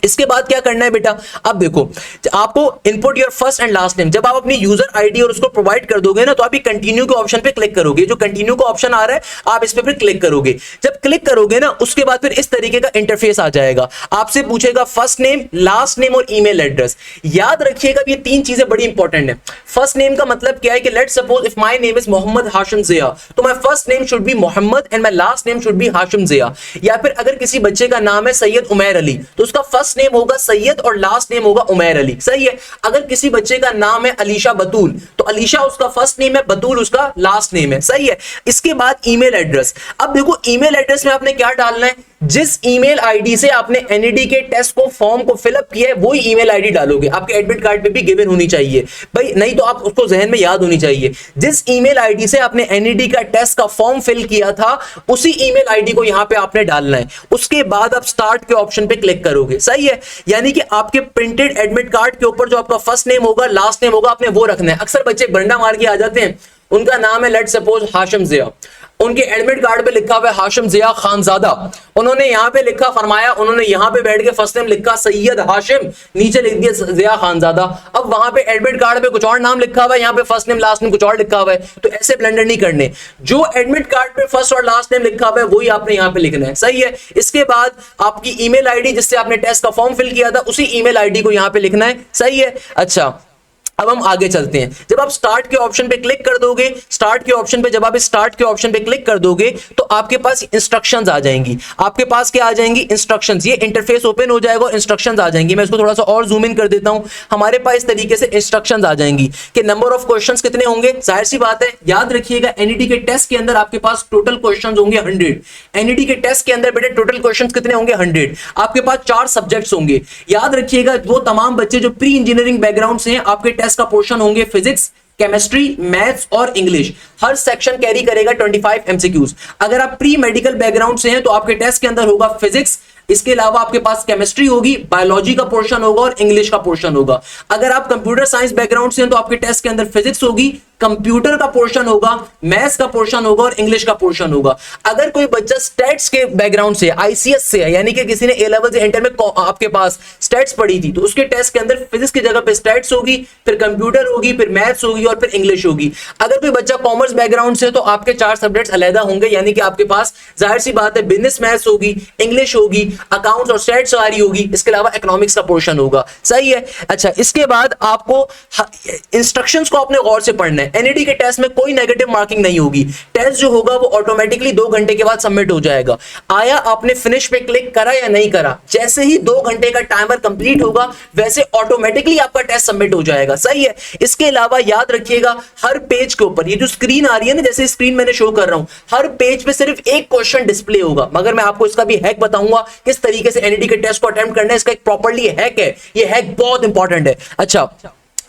Speaker 1: इसके बाद क्या करना है बेटा, अब देखो, आपको input your first and last name, जब आप अपनी यूजर आईडी और उसको प्रोवाइड कर दोगे ना, तो आप ये कंटिन्यू के ऑप्शन पे क्लिक करोगे। जो कंटिन्यू का ऑप्शन आ रहा है, आप इस पे फिर क्लिक करोगे। जब क्लिक करोगे ना, उसके बाद फिर इस तरीके का इंटरफेस आ जाएगा। आपसे पूछेगा फर्स्ट नेम, लास्ट नेम और ईमेल एड्रेस। याद रखिएगा, ये 3 चीजें बड़ी इंपॉर्टेंट है। फर्स्ट नेम का मतलब क्या है कि let's suppose if my name is Mohammad Hashim Zia, तो my first name should be Mohammad and my last name should be Hashim Zia. या फिर अगर किसी बच्चे का नाम है सैयद उमैर अली, तो उसका फर्स्ट नेम होगा सैयद और लास्ट नेम होगा उमैर अली। सही है। अगर किसी बच्चे का नाम है अलीशा बतूल, तो अलीशा उसका फर्स्ट नेम है, बतूल उसका लास्ट नेम है। सही है। इसके बाद ईमेल एड्रेस। अब देखो, ईमेल एड्रेस में आपने क्या डालना है, जिस ईमेल आईडी से आपने एनईडी के टेस्ट को फॉर्म को फिलअप किया है वही ईमेल आईडी डालोगे। आपके एडमिट कार्ड पे भी गिवन होनी चाहिए भाई, नहीं तो आप उसको जहन में याद होनी चाहिए। जिस ईमेल आईडी से आपने एनईडी का टेस्ट का फॉर्म फिल किया था उसी ईमेल आईडी को यहां पे आपने डालना है। उसके बाद आप स्टार्ट के ऑप्शन पे क्लिक करोगे, सही है। यानी कि आपके प्रिंटेड एडमिट कार्ड के ऊपर जो आपका फर्स्ट नेम होगा, लास्ट नेम होगा, आपने वो रखना है। अक्सर बच्चे बंडा मार के आ जाते हैं, उनका नाम है लेट सपोज हाशिम जिया, उनके एडमिट कार्ड पे लिखा हुआ है हाशिम जिया खानजादा, उन्होंने यहां पे लिखा फरमाया, उन्होंने यहां पे बैठ के फर्स्ट नेम लिखा सैयद हाशिम, नीचे लिख दिया जिया खानजादा। अब वहां पे एडमिट कार्ड पे कुछ और नाम लिखा हुआ है, यहां पे फर्स्ट नेम लास्ट नेम कुछ और लिखा हुआ है, तो ऐसे ब्लेंडर नहीं करने। जो एडमिट कार्ड पे फर्स्ट और लास्ट नेम लिखा हुआ है वही आपने यहां पे लिखना है, सही है। इसके बाद आपकी ईमेल आईडी जिससे आपने टेस्ट का फॉर्म फिल किया था उसी ईमेल आईडी को यहां पे लिखना है, सही है। अच्छा, अब हम आगे चलते हैं। जब आप स्टार्ट के ऑप्शन पे क्लिक कर दोगे, स्टार्ट के ऑप्शन पे जब आप स्टार्ट के ऑप्शन पे क्लिक कर दोगे तो आपके पास इंस्ट्रक्शंस आ जाएंगी। आपके पास क्या आ जाएंगी? इंस्ट्रक्शंस। ये इंटरफेस ओपन हो जाएगा, इंस्ट्रक्शंस आ जाएंगी। मैं इसको थोड़ा सा और जूम इन कर देता हूं। हमारे पास इस तरीके से इंस्ट्रक्शंस आ जाएंगी कि नंबर ऑफ क्वेश्चंस कितने होंगे। जाहिर सी बात है, याद रखिएगा एनईडी के टेस्ट के अंदर आपके पास टोटल क्वेश्चंस होंगे 100। एनईडी के टेस्ट के अंदर बेटे टोटल क्वेश्चंस कितने होंगे? 100। आपके पास 4 सब्जेक्ट्स होंगे। याद रखिएगा वो तमाम बच्चे जो प्री इंजीनियरिंग बैकग्राउंड से हैं, आपके टेस्ट का पोर्शन होंगे फिजिक्स, केमिस्ट्री, मैथ्स और इंग्लिश। हर सेक्शन कैरी करेगा 25 एमसीक्यूज। अगर आप प्री मेडिकल बैकग्राउंड से हैं तो आपके टेस्ट के अंदर होगा फिजिक्स, इसके अलावा आपके पास केमिस्ट्री होगी, बायोलॉजी का पोर्शन होगा और इंग्लिश का पोर्शन होगा। अगर आप कंप्यूटर साइंस बैकग्राउंड से हैं तो आपके टेस्ट के अंदर फिजिक्स होगी, कंप्यूटर का पोर्शन होगा, मैथ्स का पोर्शन होगा और इंग्लिश का पोर्शन होगा। अगर कोई बच्चा स्टैट्स के बैकग्राउंड से, आईसीएस से है, यानी कि किसी ने ए लेवल से इंटर में आपके पास स्टैट्स पढ़ी थी, तो उसके टेस्ट के अंदर फिजिक्स की जगह पे स्टैट्स होगी, फिर कंप्यूटर होगी, फिर मैथ्स होगी और फिर इंग्लिश होगी। अगर कोई बच्चा कॉमर्स बैकग्राउंड से तो आपके 4 सब्जेक्ट्स अलग होंगे, यानी कि आपके पास जाहिर सी बात है बिजनेस मैथ्स होगी, इंग्लिश होगी, अकाउंट्स और स्टैट्स वाली होगी, इसके अलावा इकोनॉमिक्स का पोर्शन होगा, सही है। अच्छा, इसके बाद आपको इंस्ट्रक्शंस को आपने गौर से पढ़ना है। एनईडी के टेस्ट में कोई नेगेटिव मार्किंग नहीं होगी। टेस्ट जो होगा वो ऑटोमेटिकली 2 घंटे के बाद सबमिट हो जाएगा। आया आपने फिनिश पे क्लिक करा या नहीं करा, जैसे ही 2 घंटे का टाइमर कंप्लीट होगा वैसे ऑटोमेटिकली आपका टेस्ट सबमिट हो जाएगा, सही है। इसके अलावा याद रखिएगा हर पेज के ऊपर ये जो स्क्रीन आ रही है ना, जैसे स्क्रीन मैंने शो कर रहा हूं, हर पेज पे सिर्फ एक क्वेश्चन डिस्प्ले होगा। मगर मैं आपको इसका भी हैक बताऊंगा किस तरीके से एनईडी के टेस्ट को अटेम्प्ट करना है। इसका एक प्रॉपर्ली हैक है, ये हैक बहुत इंपॉर्टेंट है। अच्छा,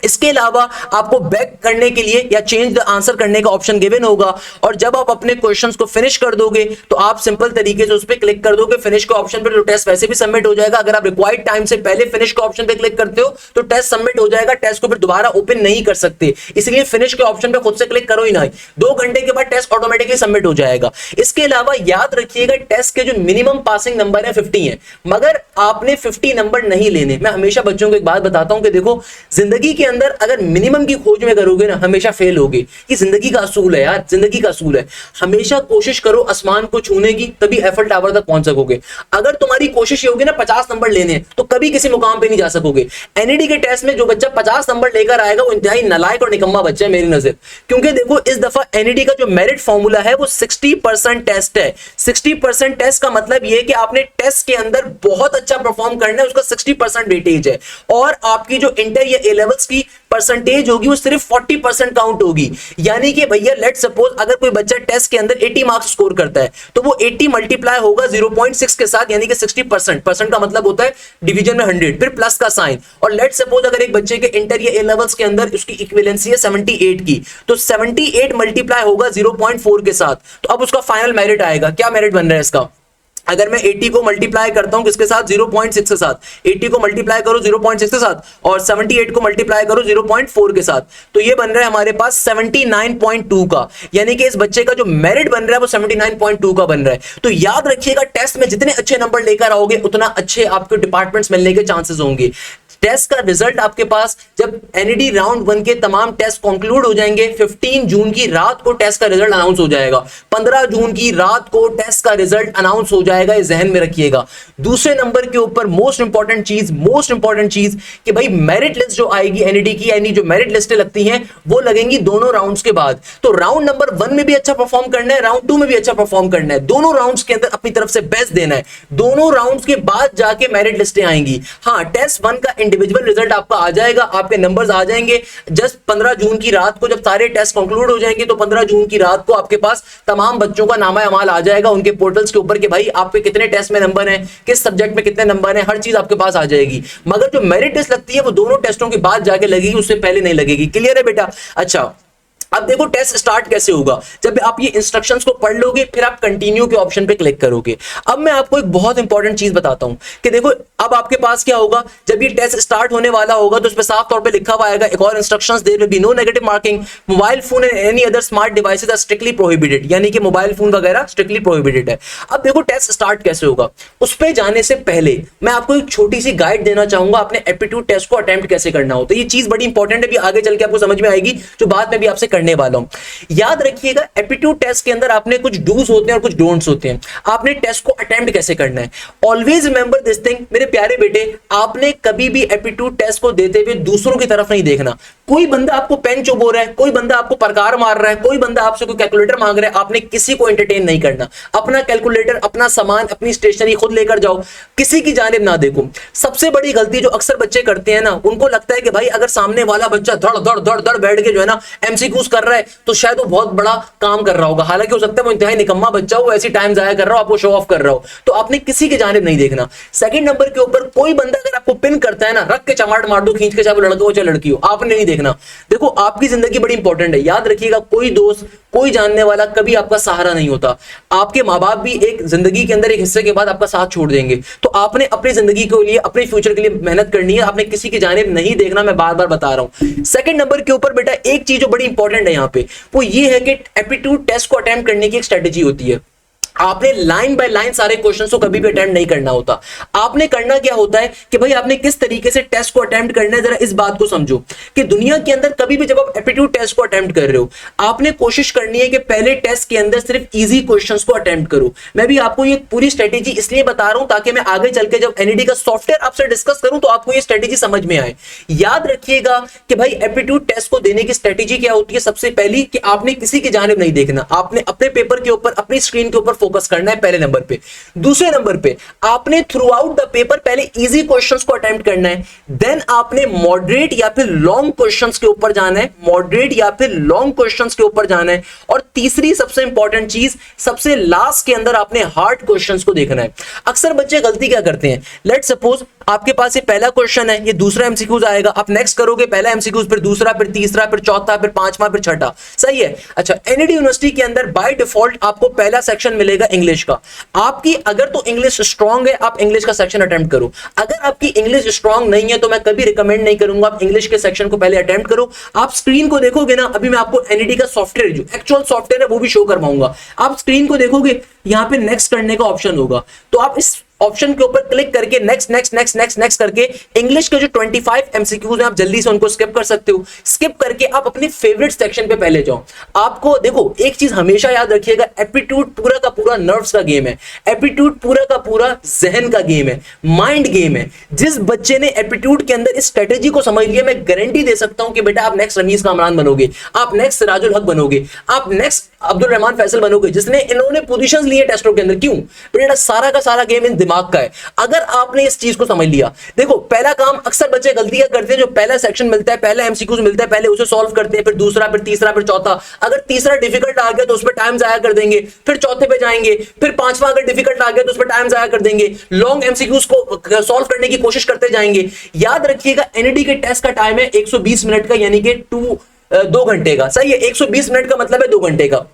Speaker 1: इसके अलावा आपको बैक करने के लिए या चेंज द आंसर करने का ऑप्शन गिवन होगा, और जब आप अपने क्वेश्चंस को फिनिश कर दोगे तो आप सिंपल तरीके से उस पर क्लिक कर दोगे फिनिश के ऑप्शन पर, तो टेस्ट वैसे भी सबमिट हो जाएगा। अगर आप रिक्वायर्ड टाइम से पहले फिनिश के ऑप्शन पे क्लिक करते हो तो टेस्ट सबमिट हो जाएगा, टेस्ट को फिर दोबारा ओपन नहीं कर सकते, इसलिए फिनिश के ऑप्शन पे खुद से क्लिक करो ही नहीं। 2 घंटे के बाद टेस्ट ऑटोमेटिकली सबमिट हो जाएगा। इसके अलावा याद रखिएगा टेस्ट के जो मिनिमम पासिंग नंबर है 50 है, मगर आपने 50 नंबर नहीं लेने। मैं हमेशा बच्चों को एक बात बताता हूं कि देखो, जिंदगी के अंदर अगर मिनिमम की खोज में करोगे ना, हमेशा फेल होगे। ये जिंदगी का असूल है यार, जिंदगी का असूल है। हमेशा कोशिश करो आसमान को छूने की, तभी एफिल टावर तक पहुंच सकोगे। अगर तुम्हारी कोशिश ये होगी ना 50 नंबर लेने, तो कभी किसी मुकाम पे नहीं जा सकोगे। एनईडी के टेस्ट में जो बच्चा 50 नंबर लेकर आएगा वो इंतहाई नालायक और निकम्मा बच्चा है मेरी नजर। क्योंकि देखो, इस दफा एनईडी का जो मेरिट फॉर्मूला है वो 60% टेस्ट है। 60% टेस्ट का मतलब ये है कि आपने टेस्ट के अंदर बहुत अच्छा परफॉर्म करना है, उसका 60% वेटेज है। और आपकी जो इंटर या ए लेवल्स की परसेंटेज होगी वो सिर्फ 40% काउंट होगी। यानी कि भैया लेट सपोज अगर कोई बच्चा टेस्ट के अंदर 80 मार्क्स स्कोर करता है तो वो 80 मल्टीप्लाई होगा 0.6 के साथ, यानी कि 60%। परसेंट का मतलब होता है डिवीजन में 100, फिर प्लस का साइन। और लेट सपोज अगर एक बच्चे के इंटर या ए लेवल्स के अंदर उसकी इक्विवेलेंसी है 78 की, तो 78 मल्टीप्लाई होगा 0.4 के साथ, तो अब उसका फाइनल मेरिट आएगा। क्या मेरिट बन रहा है इसका? अगर मैं 80 को मल्टीप्लाई करता हूं किसके साथ? 0.6 के साथ। 80 को मल्टीप्लाई करो 0.6 के साथ और 78 को मल्टीप्लाई करो 0.4 के साथ, तो ये बन रहा है हमारे पास 79.2 का। यानी कि इस बच्चे का जो मेरिट बन रहा है वो 79.2 का बन रहा है। तो याद रखिएगा, टेस्ट में जितने अच्छे नंबर लेकर आओगे उतना अच्छे आपके डिपार्टमेंट्स मिलने के चांसेस होंगे। टेस्ट का रिजल्ट आपके पास जब एनईडी राउंड 1 के तमाम टेस्ट कंक्लूड हो जाएंगे, 15 जून की रात को टेस्ट का रिजल्ट अनाउंस हो जाएगा। 15 जून की रात को टेस्ट का रिजल्ट अनाउंस हो जाएगा, ये जहन में रखिएगा। दूसरे नंबर के ऊपर मोस्ट इंपॉर्टेंट चीज कि भाई मेरिट लिस्ट जो आएगी एनईडी की, यानी जो मेरिट लिस्टें लगती हैं वो लगेंगी दोनों राउंड्स के बाद। तो राउंड नंबर 1 में भी अच्छा परफॉर्म करना है, राउंड 2 में भी अच्छा परफॉर्म करना है। दोनों राउंड्स के अंदर अपनी तरफ से बेस्ट देना है। दोनों राउंड्स के बाद जाके मेरिट लिस्टें आएंगी। हाँ, टेस्ट 1 का इंडिविजुअल रिजल्ट आपका आ जाएगा, आपके नंबर्स आ जाएंगे जस्ट 15 जून की रात को। जब सारे टेस्ट कंक्लूड हो जाएंगे तो 15 जून की रात को आपके पास तमाम बच्चों का नामा अमाल आ जाएगा उनके पोर्टल्स के ऊपर कि भाई आपके कितने टेस्ट में नंबर हैं, किस सब्जेक्ट में कितने नंबर हैं, हर चीज आपके पास आ जाएगी। मगर जो मेरिट टेस्ट लगती है वो दोनों टेस्टों के बाद जाके लगेगी, उससे पहले नहीं लगेगी। क्लियर है बेटा? अच्छा, अब देखो टेस्ट स्टार्ट कैसे होगा। जब आप ये इंस्ट्रक्शंस को पढ़ लोगे फिर आप कंटिन्यू के ऑप्शन पे क्लिक करोगे। अब मैं आपको एक बहुत इंपॉर्टेंट चीज बताता हूं कि देखो अब आपके पास क्या होगा, जब ये टेस्ट स्टार्ट होने वाला होगा तो उस पर साफ तौर पे लिखा हुआ आएगा एक और instructions, there will be no negative marking, mobile phone and any other smart devices are strictly prohibited, यानी कि मोबाइल फोन वगैरह स्ट्रिक्टली प्रोहिबिटेड है। अब देखो टेस्ट स्टार्ट कैसे होगा, उस पर जाने से पहले मैं आपको एक छोटी सी गाइड देना चाहूंगा अपने एप्टीट्यूड टेस्ट को अटेम्प्ट कैसे करना होता है। ये चीज बड़ी इंपॉर्टेंट है, भी आगे चल के आपको समझ में आएगी, जो बात मैं भी आपसे करने वाला हूं। याद रखिएगा एप्टीट्यूड टेस्ट के अंदर आपने कुछ डूज होते हैं और कुछ डोंट्स होते हैं। आपने टेस्ट को अटेम्प्ट कैसे करना है, ऑलवेज रिमेंबर दिस थिंग मेरे प्यारे बेटे, आपने कभी भी एप्टीट्यूड टेस्ट को देते हुए दूसरों की तरफ नहीं देखना। कोई बंदा आपको पेन चुभो रहा है, कोई बंदा आपको प्रकार मार रहा है, कोई बंदा आपसे कोई कैलकुलेटर मांग रहा है, आपने किसी को एंटरटेन नहीं करना। अपना कैलकुलेटर, अपना सामान, अपनी स्टेशनरी खुद लेकर जाओ, किसी की जानिब ना देखो। सबसे बड़ी गलती जो अक्सर बच्चे करते हैं ना, उनको लगता है कि भाई अगर सामने वाला बच्चा धड़ धड़ धड़ धड़ बैठ के जो है ना एमसीक्यूज कर रहा है तो शायद वो बहुत बड़ा काम कर रहा होगा। हालांकि हो सकता है वो इंतहाई निकम्मा बच्चा हो, ऐसी टाइम जाया कर रहा हो, आपको शो ऑफ कर रहा हो। तो आपने किसी की जानिब नहीं देखना। सेकंड नंबर के ऊपर कोई बंदा अगर आपको पिन करता है ना, रख के चमाट मार दो खींच के, चाहे वो लड़का हो चाहे लड़की हो, आपने नहीं देखना। देखो आपकी जिंदगी बड़ी इंपॉर्टेंट है, याद रखिएगा कोई दोस्त, कोई जानने वाला कभी आपका सहारा नहीं होता। आपके माँ बाप भी एक जिंदगी के अंदर एक हिस्से के बाद आपका साथ छोड़ देंगे। तो आपने अपनी जिंदगी के लिए, अपने फ्यूचर के लिए मेहनत करनी है, आपने किसी की जानिब नहीं देखना। मैं बार बार बता रहा हूं। सेकंड नंबर के ऊपर बेटा एक चीज जो बड़ी इंपॉर्टेंट है यहाँ पे, वो ये है कि एप्टीट्यूड टेस्ट को अटेम्प्ट करने की एक स्ट्रेटेजी होती है। आपने लाइन बाय लाइन सारे क्वेश्चंस को कभी भी अटेम्प्ट नहीं करना होता। आपने करना क्या होता है कि भाई आपने किस तरीके से टेस्ट को अटेम्प्ट करना है, जरा इस बात को समझो कि दुनिया के अंदर कभी भी जब आप एप्टीट्यूड टेस्ट को अटेम्प्ट कर रहे हो, आपने कोशिश करनी है कि पहले टेस्ट के अंदर सिर्फ इजी क्वेश्चंस को अटेम्प्ट करो। मैं भी आपको ये पूरी स्ट्रेटेजी इसलिए बता रहा हूं ताकि मैं आगे चल के जब एनईडी का सॉफ्टवेयर आपसे डिस्कस करूं तो आपको ये स्ट्रेटेजी समझ में आए। याद रखिएगा कि भाई एप्टीट्यूड टेस्ट को देने की स्ट्रेटेजी क्या होती है। सबसे पहली कि आपने किसी की जानिब नहीं देखना, आपने अपने पेपर के ऊपर, अपनी स्क्रीन के ऊपर फोकस करना है पहले नंबर पे। दूसरे नंबर पे आपने थ्रू आउट द पेपर पहले इजी क्वेश्चंस को अटेम्प्ट करना है, देन आपने मॉडरेट या फिर लॉन्ग क्वेश्चंस के ऊपर जाना है, मॉडरेट या फिर लॉन्ग क्वेश्चंस के ऊपर जाना है, और तीसरी सबसे इंपॉर्टेंट चीज सबसे लास्ट के अंदर आपने हार्ड क्वेश्चंस को देखना है। अक्सर बच्चे गलती क्या करते हैं, लेट सपोज आपके पास ये पहला क्वेश्चन है, ये दूसरा एमसीक्यूज आएगा, आप नेक्स्ट करोगे पहला एमसीक्यूज, फिर दूसरा, फिर तीसरा, फिर चौथा, फिर पांचवा, फिर छठा। सही है। अच्छा, एनईडी यूनिवर्सिटी के अंदर बाय डिफॉल्ट आपको पहला सेक्शन मिलेगा इंग्लिश का। आपकी अगर तो इंग्लिश स्ट्रांग है आप इंग्लिश का सेक्शन अटेम्प्ट करो। अगर आपकी इंग्लिश स्ट्रांग नहीं है तो मैं कभी रिकमेंड नहीं करूंगा आप इंग्लिश के सेक्शन को पहले अटेम्प्ट करो। आप स्क्रीन को देखोगे ना, अभी मैं आपको एनईडी का सॉफ्टवेयर, जो एक्चुअल सॉफ्टवेयर है वो भी शो करवाऊंगा। आप स्क्रीन को देखोगे, यहां पे नेक्स्ट करने का ऑप्शन होगा, तो आप इस ऑप्शन के ऊपर क्लिक करके next next next next next करके इंग्लिश के जो 25 एमसीक्यूज हैं आप जल्दी से उनको स्किप कर सकते हो। स्किप करके आप अपने फेवरेट सेक्शन पे पहले जाओ। आपको देखो एक चीज हमेशा याद रखिएगा, एप्टीट्यूड पूरा का पूरा नर्व्स का गेम है, एप्टीट्यूड पूरा का पूरा जहन का गेम है, माइंड गेम है। जिस बच्चे ने एप्टीट्यूड के अंदर इस स्ट्रेटेजी को समझ लिया, मैं गारंटी दे सकता हूं कि बेटा आप नेक्स्ट रमीज कामरान बनोगे, आप नेक्स्ट सिराजुल हक बनोगे, आप नेक्स्ट अब्दुल रहमान फैसल बनोगे, जिसने इन्होंने पोजीशंस लिए टेस्टों के अंदर। क्यों बेटा? सारा का सारा गेम इन दिमाग का है। अगर आपने इस चीज को समझ लिया, देखो पहला काम अक्सर बच्चे गलतियां करते हैं, जो पहला सेक्शन मिलता है, पहला एमसीक्यूज मिलता है, पहले उसे सॉल्व करते हैं, फिर दूसरा, फिर तीसरा, फिर चौथा। अगर तीसरा डिफिकल्ट आ गया तो उस पर टाइम जाया कर देंगे, फिर चौथे पे जाएंगे, फिर पांचवा अगर डिफिकल्ट आ गया तो उस पर टाइम जाया कर देंगे, लॉन्ग एमसीक्यूज को सॉल्व करने की कोशिश करते जाएंगे। याद रखिएगा एनईडी के टेस्ट का टाइम है 120 मिनट का, यानी कि 2 घंटे का। सही है, 120 मिनट का मतलब है 2 घंटे का।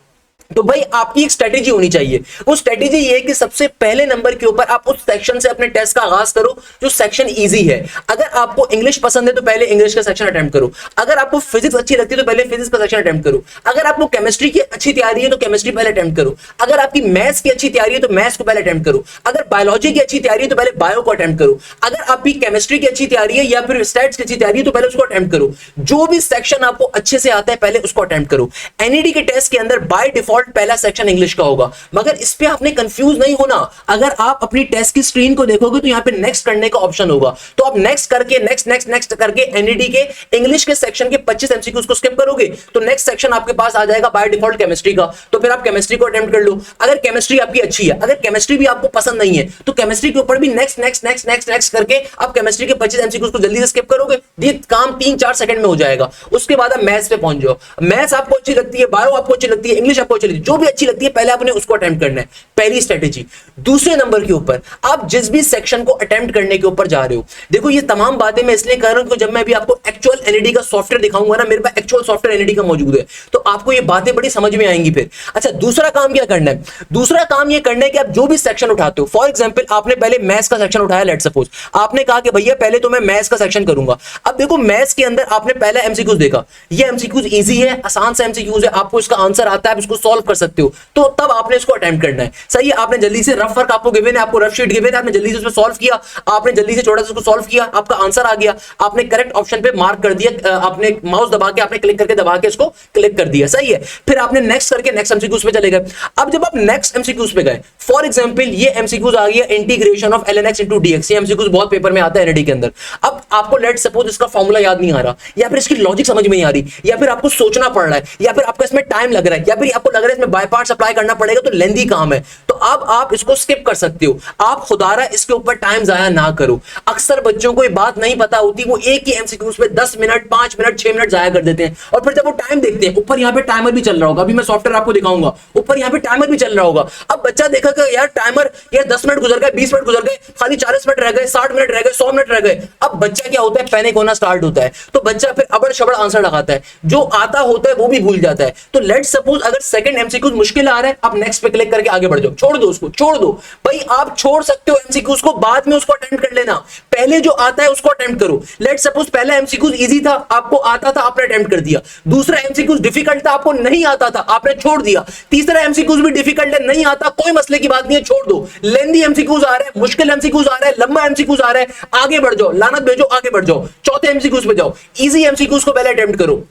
Speaker 1: तो भाई आपकी एक स्ट्रेटेजी होनी चाहिए। वो स्ट्रेटेजी ये है कि सबसे पहले नंबर के ऊपर आप उस सेक्शन से अपने टेस्ट का आगाज करो जो सेक्शन इजी है। अगर आपको इंग्लिश पसंद है तो पहले इंग्लिश का सेक्शन अटेम्प्ट करो। अगर आपको फिजिक्स अच्छी लगती है तो पहले फिजिक्स का सेक्शन अटेम्प्ट करो। अगर आपको केमिस्ट्री की अच्छी तैयारी है तो केमिस्ट्री पहले अटेम्प्ट करो। अगर आपकी मैथ्स की अच्छी तैयारी है तो मैथ्स को पहले अटेम्प्ट करो। अगर बायोलॉजी की अच्छी तैयारी है तो पहले बायो को अटेम्प्ट करो। अगर आपकी केमिस्ट्री की अच्छी तैयारी है या फिर स्टैट्स की अच्छी तैयारी है तो पहले उसको अटेम्प्ट करो। जो भी सेक्शन आपको अच्छे से आता है पहले उसको अटेम्प्ट करो। एनईडी के टेस्ट के अंदर बाय डिफॉल्ट डिफॉल्ट पहला सेक्शन इंग्लिश का होगा, मगर इस पे आपने कंफ्यूज नहीं होना। अगर आप अपनी टेस्ट की स्क्रीन को देखोगे तो यहाँ पे नेक्स्ट करने का ऑप्शन होगा, तो आप नेक्स्ट करके नेक्स्ट नेक्स्ट नेक्स्ट करके एनईडी के इंग्लिश के सेक्शन के 25 एमसीक्यूज को स्किप करोगे तो नेक्स्ट सेक्शन आपके पास आ जाएगा बाय डिफॉल्ट केमिस्ट्री का, तो फिर आप केमिस्ट्री को अटेम्प्ट कर लो। अगर केमिस्ट्री आपकी अच्छी है, अगर केमिस्ट्री भी आपको पसंद नहीं है तो केमिस्ट्री के ऊपर भी next next next next next करके आप केमिस्ट्री के 25 एमसीक्यूज को जल्दी से स्किप करोगे, ये काम 3-4 सेकंड में हो जाएगा। उसके बाद आप मैथ्स पे पहुंच जाओ, मैथ्स आपको अच्छी लगती है, बायो आपको अच्छी लगती है, इंग्लिश आपको अच्छी लगती है, जो भी अच्छी लगती है पहले आपने उसको अटेम्प्ट करना है, पहली स्ट्रेटेजी। दूसरे नंबर के ऊपर आप जिस भी सेक्शन को अटेम्प्ट करने के ऊपर जा रहे हो, देखो ये तमाम बातें मैं इसलिए कर रहा हूं कि जब मैं भी आपको एक्चुअल एनईडी का सॉफ्टवेयर दिखाऊंगा ना, मेरे पास एक्चुअल सॉफ्टवेयर एनईडी का मौजूद है, तो आपको ये बातें बड़ी समझ में आएंगी फिर। अच्छा, दूसरा काम क्या करना है? दूसरा काम ये करना है कि आप जो भी सेक्शन उठाते हो, फॉर एग्जांपल आपने पहले मैथ्स का सेक्शन उठाया, लेट सपोज आपने कहा कि भैया पहले तो मैं मैथ्स का सेक्शन करूंगा। अब देखो मैथ्स के अंदर आपने पहला एमसीक्यूज देखा, ये एमसीक्यूज इजी है, आसान सा एमसीक्यूज है, आपको इसका आंसर आता है, आप इसको सॉल्व कर सकते हो, तो तब आपने इसको अटेम्प्ट करना है। सही है, आपने जल्दी से रफ वर्क आपको गिवन है, आपको रफ शीट गिवन है, आपने जल्दी से उसमें सॉल्व किया, आपने जल्दी से छोटा सा उसको सॉल्व किया, आपका आंसर आ गया, आपने करेक्ट ऑप्शन पे मार्क कर दिया, आपने माउस दबा के आपने क्लिक करके दबा के इसको क्लिक कर दिया। सही है, फिर आपने नेक्स्ट करके नेक्स्ट एमसीक्यूज पे चले गए। अब जब आप नेक्स्ट एमसीक्यूज पे गए, फॉर एग्जांपल ये एमसीक्यूज आ गया integration of ln x into dx, ये एमसीक्यूज बहुत पेपर में आता है एनईडी के अंदर। अब आपको लेट सपोज इसका फॉर्मूला याद नहीं आ रहा, या फिर इसकी लॉजिक समझ में नहीं आ रही, या फिर आपको सोचना पड़ रहा है, या फिर आपको इसमें टाइम लग रहा है, या फिर आपको लग रहा है इसमें बाय पार्ट्स अप्लाई करना पड़ेगा तो लेंथी काम है, तो अब आप इसको स्किप कर सकते हो। आप खुदारा इसके ऊपर टाइम जाया ना करो। अक्सर बच्चों को ये बात नहीं पता होती, वो एक ही एमसीक्यूज पे 10 मिनट 5 मिनट 6 मिनट जाया कर देते हैं, और फिर जब वो टाइम देखते हैं ऊपर यहाँ पे टाइमर भी चल रहा होगा, अभी मैं सॉफ्टवेयर आपको दिखाऊंगा, ऊपर यहाँ पे टाइमर भी चल रहा होगा। अब बच्चा देखा कि यार टाइमर, यार 10 मिनट गुजर गए, 20 मिनट गुजर गए, खाली 40 मिनट रह गए, 60 मिनट रह गए, 100 मिनट रह गए। अब बच्चा क्या होता है, पैनिक होना स्टार्ट होता है, तो बच्चा फिर अबड़ शबड़ आंसर लगाता है, जो आता होता है वो भी भूल जाता है। तो लेट सपोज अगर सेकंड एमसीक्यूज मुश्किल आ रहा है, आप नेक्स्ट पे क्लिक करके आगे बढ़ जाओ, छोड़ दो उसको, छोड़ दो भाई, आप छोड़ सकते हो एमसीक्यूज को, बाद में उसको अटेम्प्ट कर लेना, पहले जो आता है उसको अटेम्प्ट करो। लेट सपोज पहला एमसीक्यूज इजी था, आपको आता था, आपने अटेम्प्ट कर दिया। दूसरा एमसीक्यूज डिफिकल्ट था, आपको नहीं आता था, आपने छोड़ दिया। तीसरा एमसीक्यूज भी डिफिकल्ट है, नहीं आता, कोई मसले की बात नहीं है, छोड़ दो। लेंथी एमसीक्यूज आ रहा है, मुश्किल एमसीक्यूज आ रहा है, लंबा एमसीक्यूज आ रहा है, आगे बढ़ जाओ, लानत भेजो, आगे बढ़ जाओ, चौथे एमसीक्यूज पे जाओ, इजी एमसीक्यूज को पहले अटेम्प्ट करो।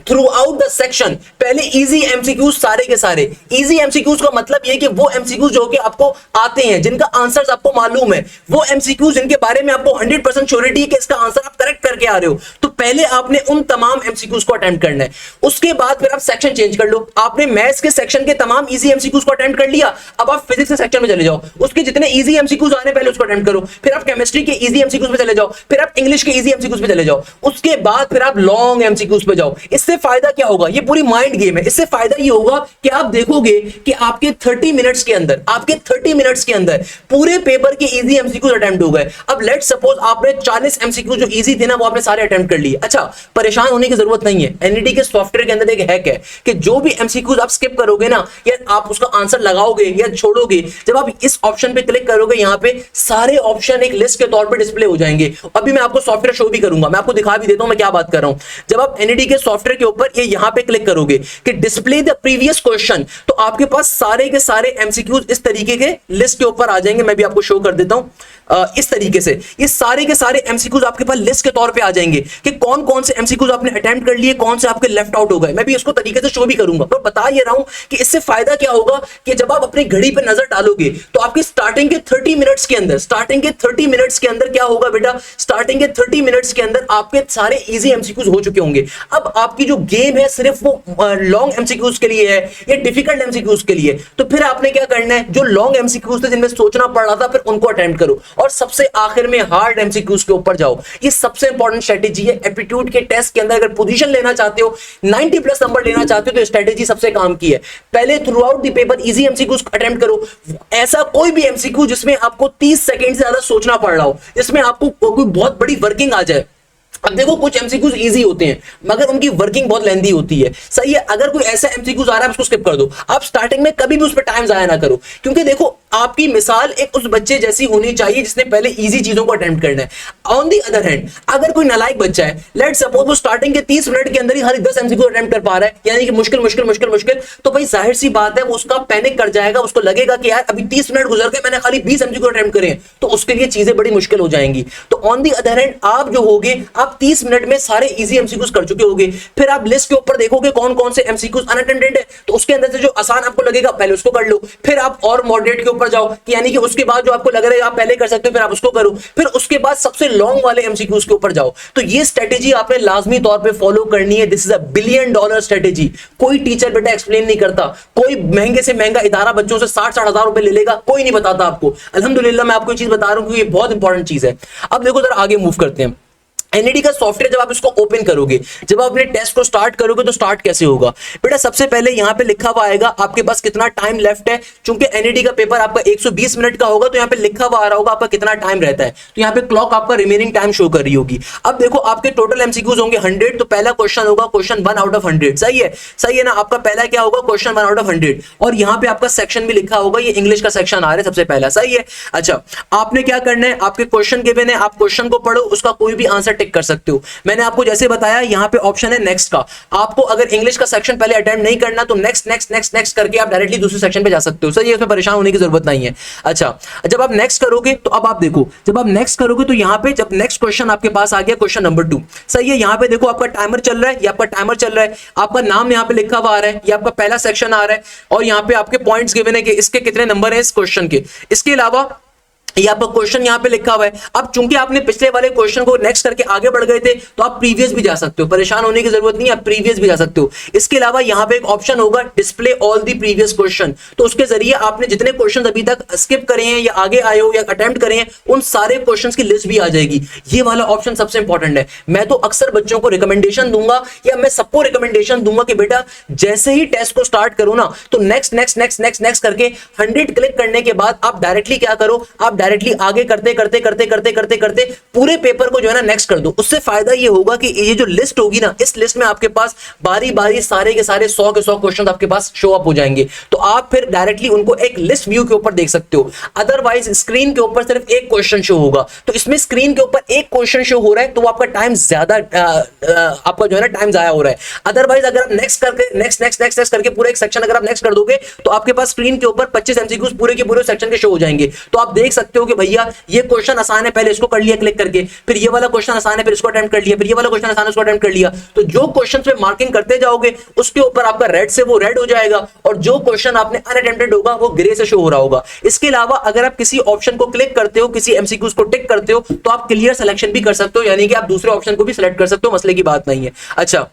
Speaker 1: थ्रू आउट द सेक्शन पहले इजी एमसीक्यूज सारे के सारे। इजी एमसीक्यूज का मतलब यह कि वो एमसीक्यूज जो कि आपको आते हैं, जिनका आंसर्स आपको मालूम है, वो एमसीक्यूज जिनके बारे में आपको 100% श्योरिटी है कि इसका आंसर आप करेक्ट करके आ रहे हो, तो पहले आपने उन तमाम एमसीक्यूज को अटेम्प्ट करना है। उसके बाद फिर आप सेक्शन चेंज कर लो। आपने मैथ्स के सेक्शन के तमाम इजी एमसीक्यूज को अटेम्प्ट कर लिया, अब आप फिजिक्स के सेक्शन में चले जाओ, उसके जितने इजी एमसीक्यूज आ रहे हैं पहले उसको अटेम्प्ट करो, फिर आप केमिस्ट्री के इजी एमसीक्यूज पे चले जाओ, फिर आप इंग्लिश के इजी एमसीक्यूज पे चले जाओ, उसके बाद फिर आप लॉन्ग एमसीक्यूज पे जाओ। इससे फायदा क्या होगा, ये पूरी माइंड गेम है, इससे फायदा ये होगा कि आप देखोगे कि आपके 30 मिनट्स के अंदर पूरे पेपर के इजी एमसीक्यूज अटेम्प्ट हो गए। अब लेट सपोज आपने 40 एमसीक्यूज जो इजी थे ना वो आपने सारे अटेम्प्ट कर लिए। अच्छा, परेशान होने की जरूरत नहीं है, एनईडी के सॉफ्टवेयर के अंदर एक हैक है कि जो भी एमसीक्यूज आप स्किप करोगे ना, या आप उसका आंसर लगाओगे या छोड़ोगे, जब आप इस ऑप्शन पे क्लिक करोगे यहां पे सारे ऑप्शन एक लिस्ट के तौर पे डिस्प्ले हो जाएंगे। अभी मैं आपको सॉफ्टवेयर शो भी करूंगा, मैं आपको दिखा भी देता हूं मैं क्या बात कर रहा हूं। जब आप एनईडी के सॉफ्टवेयर के ऊपर ये यहां पे क्लिक करोगे कि डिस्प्ले द प्रीवियस क्वेश्चन, तो आपके पास सारे के सारे एमसीक्यूज इस तरीके के लिस्ट के ऊपर आ जाएंगे। मैं भी आपको शो कर देता हूं इस तरीके से, ये सारे के सारे एमसीक्यूज आपके पास लिस्ट के तौर पे आ जाएंगे कि कौन कौन से एमसीक्यूज आपने अटेम्प्ट कर लिए, कौन से आपके लेफ्ट आउट हो गए। मैं भी इसको तरीके से शो भी करूंगा, पर बता ये रहा हूं कि इससे फायदा क्या होगा कि जब आप अपनी घड़ी पे नजर डालोगे तो आपकी स्टार्टिंग के 30 मिनट्स के अंदर क्या होगा बेटा, स्टार्टिंग के 30 मिनट्स के अंदर आपके सारे इजी एमसीक्यूज हो चुके होंगे। अब आपकी जो गेम है सिर्फ वो लॉन्ग एमसीक्यूज के लिए है या डिफिकल्ट एमसीक्यूज के लिए, तो फिर आपने क्या करना है, जो लॉन्ग एमसीक्यूज थे जिनमें सोचना पड़ रहा था फिर उनको अटेम्प्ट करो, और सबसे आखिर में हार्ड एमसीक्यूज के ऊपर जाओ। ये सबसे इंपॉर्टेंट स्ट्रेटेजी है एप्टीट्यूड के टेस्ट के अंदर। अगर पोजीशन लेना चाहते हो, 90+ नंबर लेना चाहते हो, तो स्ट्रेटेजी सबसे काम की है। पहले through out the paper easy MCQs attempt करो। ऐसा कोई भी एमसीक्यू जिसमें आपको 30 सेकंड से ज्यादा सोचना पड़ रहा हो, जिसमें आपको कोई बहुत बड़ी वर्किंग आ जाए। अब देखो कुछ एमसीक्यूज इजी होते हैं मगर उनकी वर्किंग बहुत लेंथी होती है। सही है, अगर कोई ऐसा एमसीक्यूज आ रहा है उसको स्किप कर दो। आप स्टार्टिंग में कभी भी उस पर टाइम जाया ना करो, क्योंकि देखो आपकी मिसाल एक उस बच्चे जैसी होनी चाहिए जिसने पहले इजी चीजों को अटेम्प्ट करना है। ऑन दी अदर हैंड अगर कोई नालायक बच्चा है, लेट सपोज वो स्टार्टिंग के 30 मिनट के अंदर ही खाली 10 एमसीक्यू अटेम्प्ट कर पा रहा है, यानी कि मुश्किल मुश्किल मुश्किल मुश्किल, तो भाई जाहिर सी बात है वो उसका पैनिक कर जाएगा, उसको लगेगा कि यार अभी 30 मिनट गुजर गए, मैंने खाली 20 एमसीक्यू अटेम्प्ट करे, तो उसके लिए चीजें बड़ी मुश्किल हो जाएंगी। तो ऑन दी अदर हैंड आप जो होगे, आप 30 मिनट में सारे इजी एमसीक्यूज कर चुके होगे, फिर आप लिस्ट के ऊपर देखोगे कौन कौन से एमसीक्यूज अनअटेम्प्टेड है, तो उसके अंदर से जो आसान आपको लगेगा पहले उसको कर लो, फिर आप और मॉडरेट के ऊपर जाओ, कि यानी कि उसके बाद जो आपको लग रहा है आप पहले कर सकते हो फिर आप उसको करो, फिर उसके बाद सबसे लॉन्ग वाले एमसीक्यूज के ऊपर जाओ। तो ये स्ट्रेटेजी आपने लाजमी तौर पे फॉलो करनी है। This is $1 billion strategy. कोई टीचर बेटा एक्सप्लेन नहीं करता, कोई महंगे से महंगा इदारा बच्चों से 60-60 हजार रुपए ले लेगा, कोई नहीं बताता आपको। अल्हम्दुलिल्लाह मैं आपको ये चीज बता रहा हूं क्योंकि ये बहुत इंपॉर्टेंट चीज है। अब देखो जरा आगे मूव करते हैं। एनईडी का सॉफ्टवेयर जब आप इसको ओपन करोगे, जब आप अपने टेस्ट को स्टार्ट करोगे, तो स्टार्ट कैसे होगा बेटा? सबसे पहले यहां पे लिखा हुआ आएगा आपके पास कितना टाइम लेफ्ट है। चूंकि एनईडी का पेपर आपका 120 मिनट का होगा, तो यहां पे लिखा हुआ आ रहा होगा आपका कितना टाइम रहता है, तो यहां पे क्लॉक आपका रिमेनिंग टाइम शो कर रही होगी। अब देखो आपके टोटल एमसीक्यूज होंगे 100, तो पहला क्वेश्चन होगा क्वेश्चन 1 आउट ऑफ 100। सही है, सही है ना? आपका पहला क्या होगा? क्वेश्चन 1 आउट ऑफ 100, और यहां पे आपका सेक्शन भी लिखा होगा, ये इंग्लिश का सेक्शन आ रहा है सबसे पहला। सही है। अच्छा, आपने क्या करना है, आपके क्वेश्चन गिवन है, आप क्वेश्चन को पढ़ो, उसका कोई भी आंसर टिक कर सकते हो। मैंने आपको जैसे बताया यहां पे ऑप्शन है नेक्स्ट का, आपको अगर इंग्लिश का सेक्शन पहले अटेम्प्ट नहीं करना तो नेक्स्ट नेक्स्ट नेक्स्ट नेक्स्ट करके आप डायरेक्टली दूसरे सेक्शन पे जा सकते हो। सही है, इसमें परेशान होने की जरूरत नहीं है। अच्छा, जब आप नेक्स्ट करोगे तो अब आप देखो, जब आप नेक्स्ट करोगे तो यहां पे जब नेक्स्ट क्वेश्चन आपके पास आ गया क्वेश्चन नंबर 2। सही है, यहां पे देखो आपका टाइमर चल रहा है, ये आपका टाइमर चल रहा है, आपका नाम यहां पे लिखा हुआ आ रहा है, ये आपका पहला सेक्शन आ रहा है, और यहां पे आपके पॉइंट्स गिवन है कि इसके कितने नंबर है इस क्वेश्चन के। इसके अलावा ये आपका क्वेश्चन यहां पे लिखा हुआ है। अब चूंकि आपने पिछले वाले क्वेश्चन को नेक्स्ट करके आगे बढ़ गए थे, तो आप प्रीवियस भी जा सकते हो, परेशान होने की जरूरत नहीं है, आप प्रीवियस भी जा सकते हो। इसके अलावा यहां पे एक ऑप्शन होगा display all the previous question, तो उसके जरिए आपने जितने क्वेश्चन अभी तक स्किप करे हैं या आगे आए हो या अटेम्प्ट करे हैं, उन सारे क्वेश्चन की लिस्ट भी आ जाएगी। ये वाला ऑप्शन सबसे इंपॉर्टेंट है। मैं तो अक्सर बच्चों को रिकमेंडेशन दूंगा, या मैं सबको रिकमेंडेशन दूंगा कि बेटा जैसे ही टेस्ट को स्टार्ट करो ना, तो next next next next next करके 100 क्लिक करने के बाद आप डायरेक्टली क्या करो, आप डायरेक्टली आगे करते करते करते करते करते करते पूरे पेपर को जो है ना नेक्स्ट कर दो। उससे फायदा ये होगा कि ये जो लिस्ट होगी ना, इस लिस्ट में आपके पास बारी बारी सारे के सारे 100 के 100 क्वेश्चन आपके पास शो अप हो जाएंगे, तो आप फिर डायरेक्टली उनको एक लिस्ट व्यू के ऊपर देख सकते हो। अदरवाइज स्क्रीन के ऊपर सिर्फ एक क्वेश्चन शो होगा, तो इसमें स्क्रीन के ऊपर एक क्वेश्चन शो हो रहा है, तो आपका टाइम ज्यादा आपका जो है ना टाइम जाया हो रहा है। अदरवाइज अगर आप नेक्स्ट करके नेक्स्ट नेक्स्ट नेक्स्ट नेक्स्ट करके पूरा एक सेक्शन अगर आप नेक्स्ट कर दोगे, तो आपके पास स्क्रीन के ऊपर 25 एमसीक्यूज पूरे के पूरे सेक्शन के शो हो जाएंगे। तो आप देख सकते हो कि भैया ये क्वेश्चन आसान है, पहले इसको कर लिया क्लिक करके, फिर ये वाला क्वेश्चन आसान है, फिर इसको अटेम्प्ट कर लिया, फिर ये वाला क्वेश्चन आसान है, इसको अटेम्प्ट कर लिया। तो जो क्वेश्चन पे मार्किंग करते जाओगे उसके ऊपर आपका रेड से वो रेड हो जाएगा, और जो क्वेश्चन आपने अनअटेम्प्टेड होगा वो ग्रे से शो हो रहा होगा। इसके अलावा अगर आप किसी ऑप्शन को क्लिक करते हो, किसी एमसीक्यूज को टिक करते हो, तो आप क्लियर सिलेक्शन भी कर सकते हो, यानी कि आप दूसरे ऑप्शन को भी सिलेक्ट कर सकते हो, मसले की बात नहीं है। अच्छा,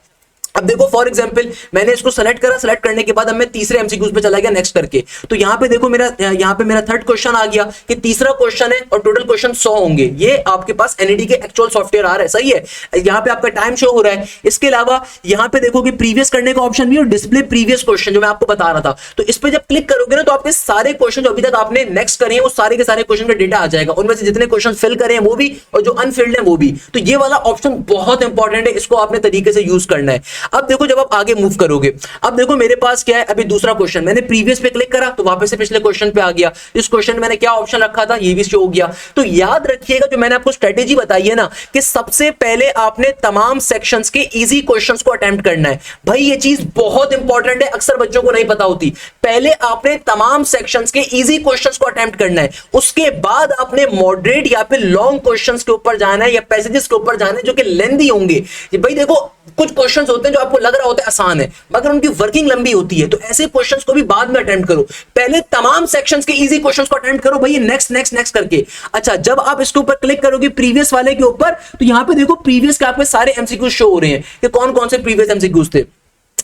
Speaker 1: अब देखो फॉर एग्जांपल मैंने इसको सेलेक्ट करा, सेलेक्ट करने के बाद अब मैं तीसरे एमसीक्यूज पे चला गया नेक्स्ट करके, तो यहां पे देखो मेरा यहां पे मेरा थर्ड क्वेश्चन आ गया कि तीसरा क्वेश्चन है और टोटल क्वेश्चन 100 होंगे। ये आपके पास एनईडी के एक्चुअल सॉफ्टवेयर आ रहा है। सही है, यहां पे आपका टाइम शो हो रहा है। इसके अलावा यहां पे देखो कि प्रीवियस करने का ऑप्शन भी और डिस्प्ले प्रीवियस क्वेश्चन जो मैं आपको बता रहा था, तो इस पे जब क्लिक करोगे ना, तो आपके सारे क्वेश्चन जो अभी तक आपने नेक्स्ट करे हैं वो सारे के सारे क्वेश्चन का डेटा आ जाएगा, उनमें से जितने क्वेश्चन फिल करे हैं वो भी और जो अनफिल्ड है वो भी। तो ये वाला ऑप्शन बहुत इंपॉर्टेंट है, इसको आपने तरीके से यूज करना है। अब देखो जब आप आगे मूव करोगे, अब देखो मेरे पास क्या है, अभी दूसरा क्वेश्चन मैंने प्रीवियस पे क्लिक करा तो वापस से पिछले क्वेश्चन पे आ गया। इस क्वेश्चन में मैंने क्या ऑप्शन रखा था ये भी शो हो गया। तो याद रखिएगा जो मैंने आपको स्ट्रेटेजी बताई है ना, कि सबसे पहले आपने तमाम सेक्शंस के इजी क्वेश्चंस को अटेम्प्ट करना है। भाई ये चीज बहुत इंपॉर्टेंट है, अक्सर बच्चों को नहीं पता होती। पहले आपने तमाम सेक्शंस के इजी क्वेश्चंस को अटेम्प्ट करना है, उसके बाद आपने मॉडरेट या फिर लॉन्ग क्वेश्चंस के ऊपर जाना है या पैसेजेस के ऊपर जाना है जो कि लेंथी होंगे। भाई देखो कुछ क्वेश्चंस होते हैं जो आपको लग रहा होता है आसान है, मगर उनकी वर्किंग लंबी होती है, तो ऐसे क्वेश्चंस को भी बाद में अटेम्प्ट करो। पहले तमाम सेक्शंस के इजी क्वेश्चंस को अटेम्प्ट करो भाई, नेक्स्ट नेक्स्ट नेक्स्ट करके। अच्छा, जब आप इसके ऊपर क्लिक करोगे प्रीवियस वाले के ऊपर, तो यहां पे देखो प्रीवियस के आपके सारे एमसीक्यूज शो हो रहे हैं कि कौन कौन से प्रीवियस एमसीक्यूज थे।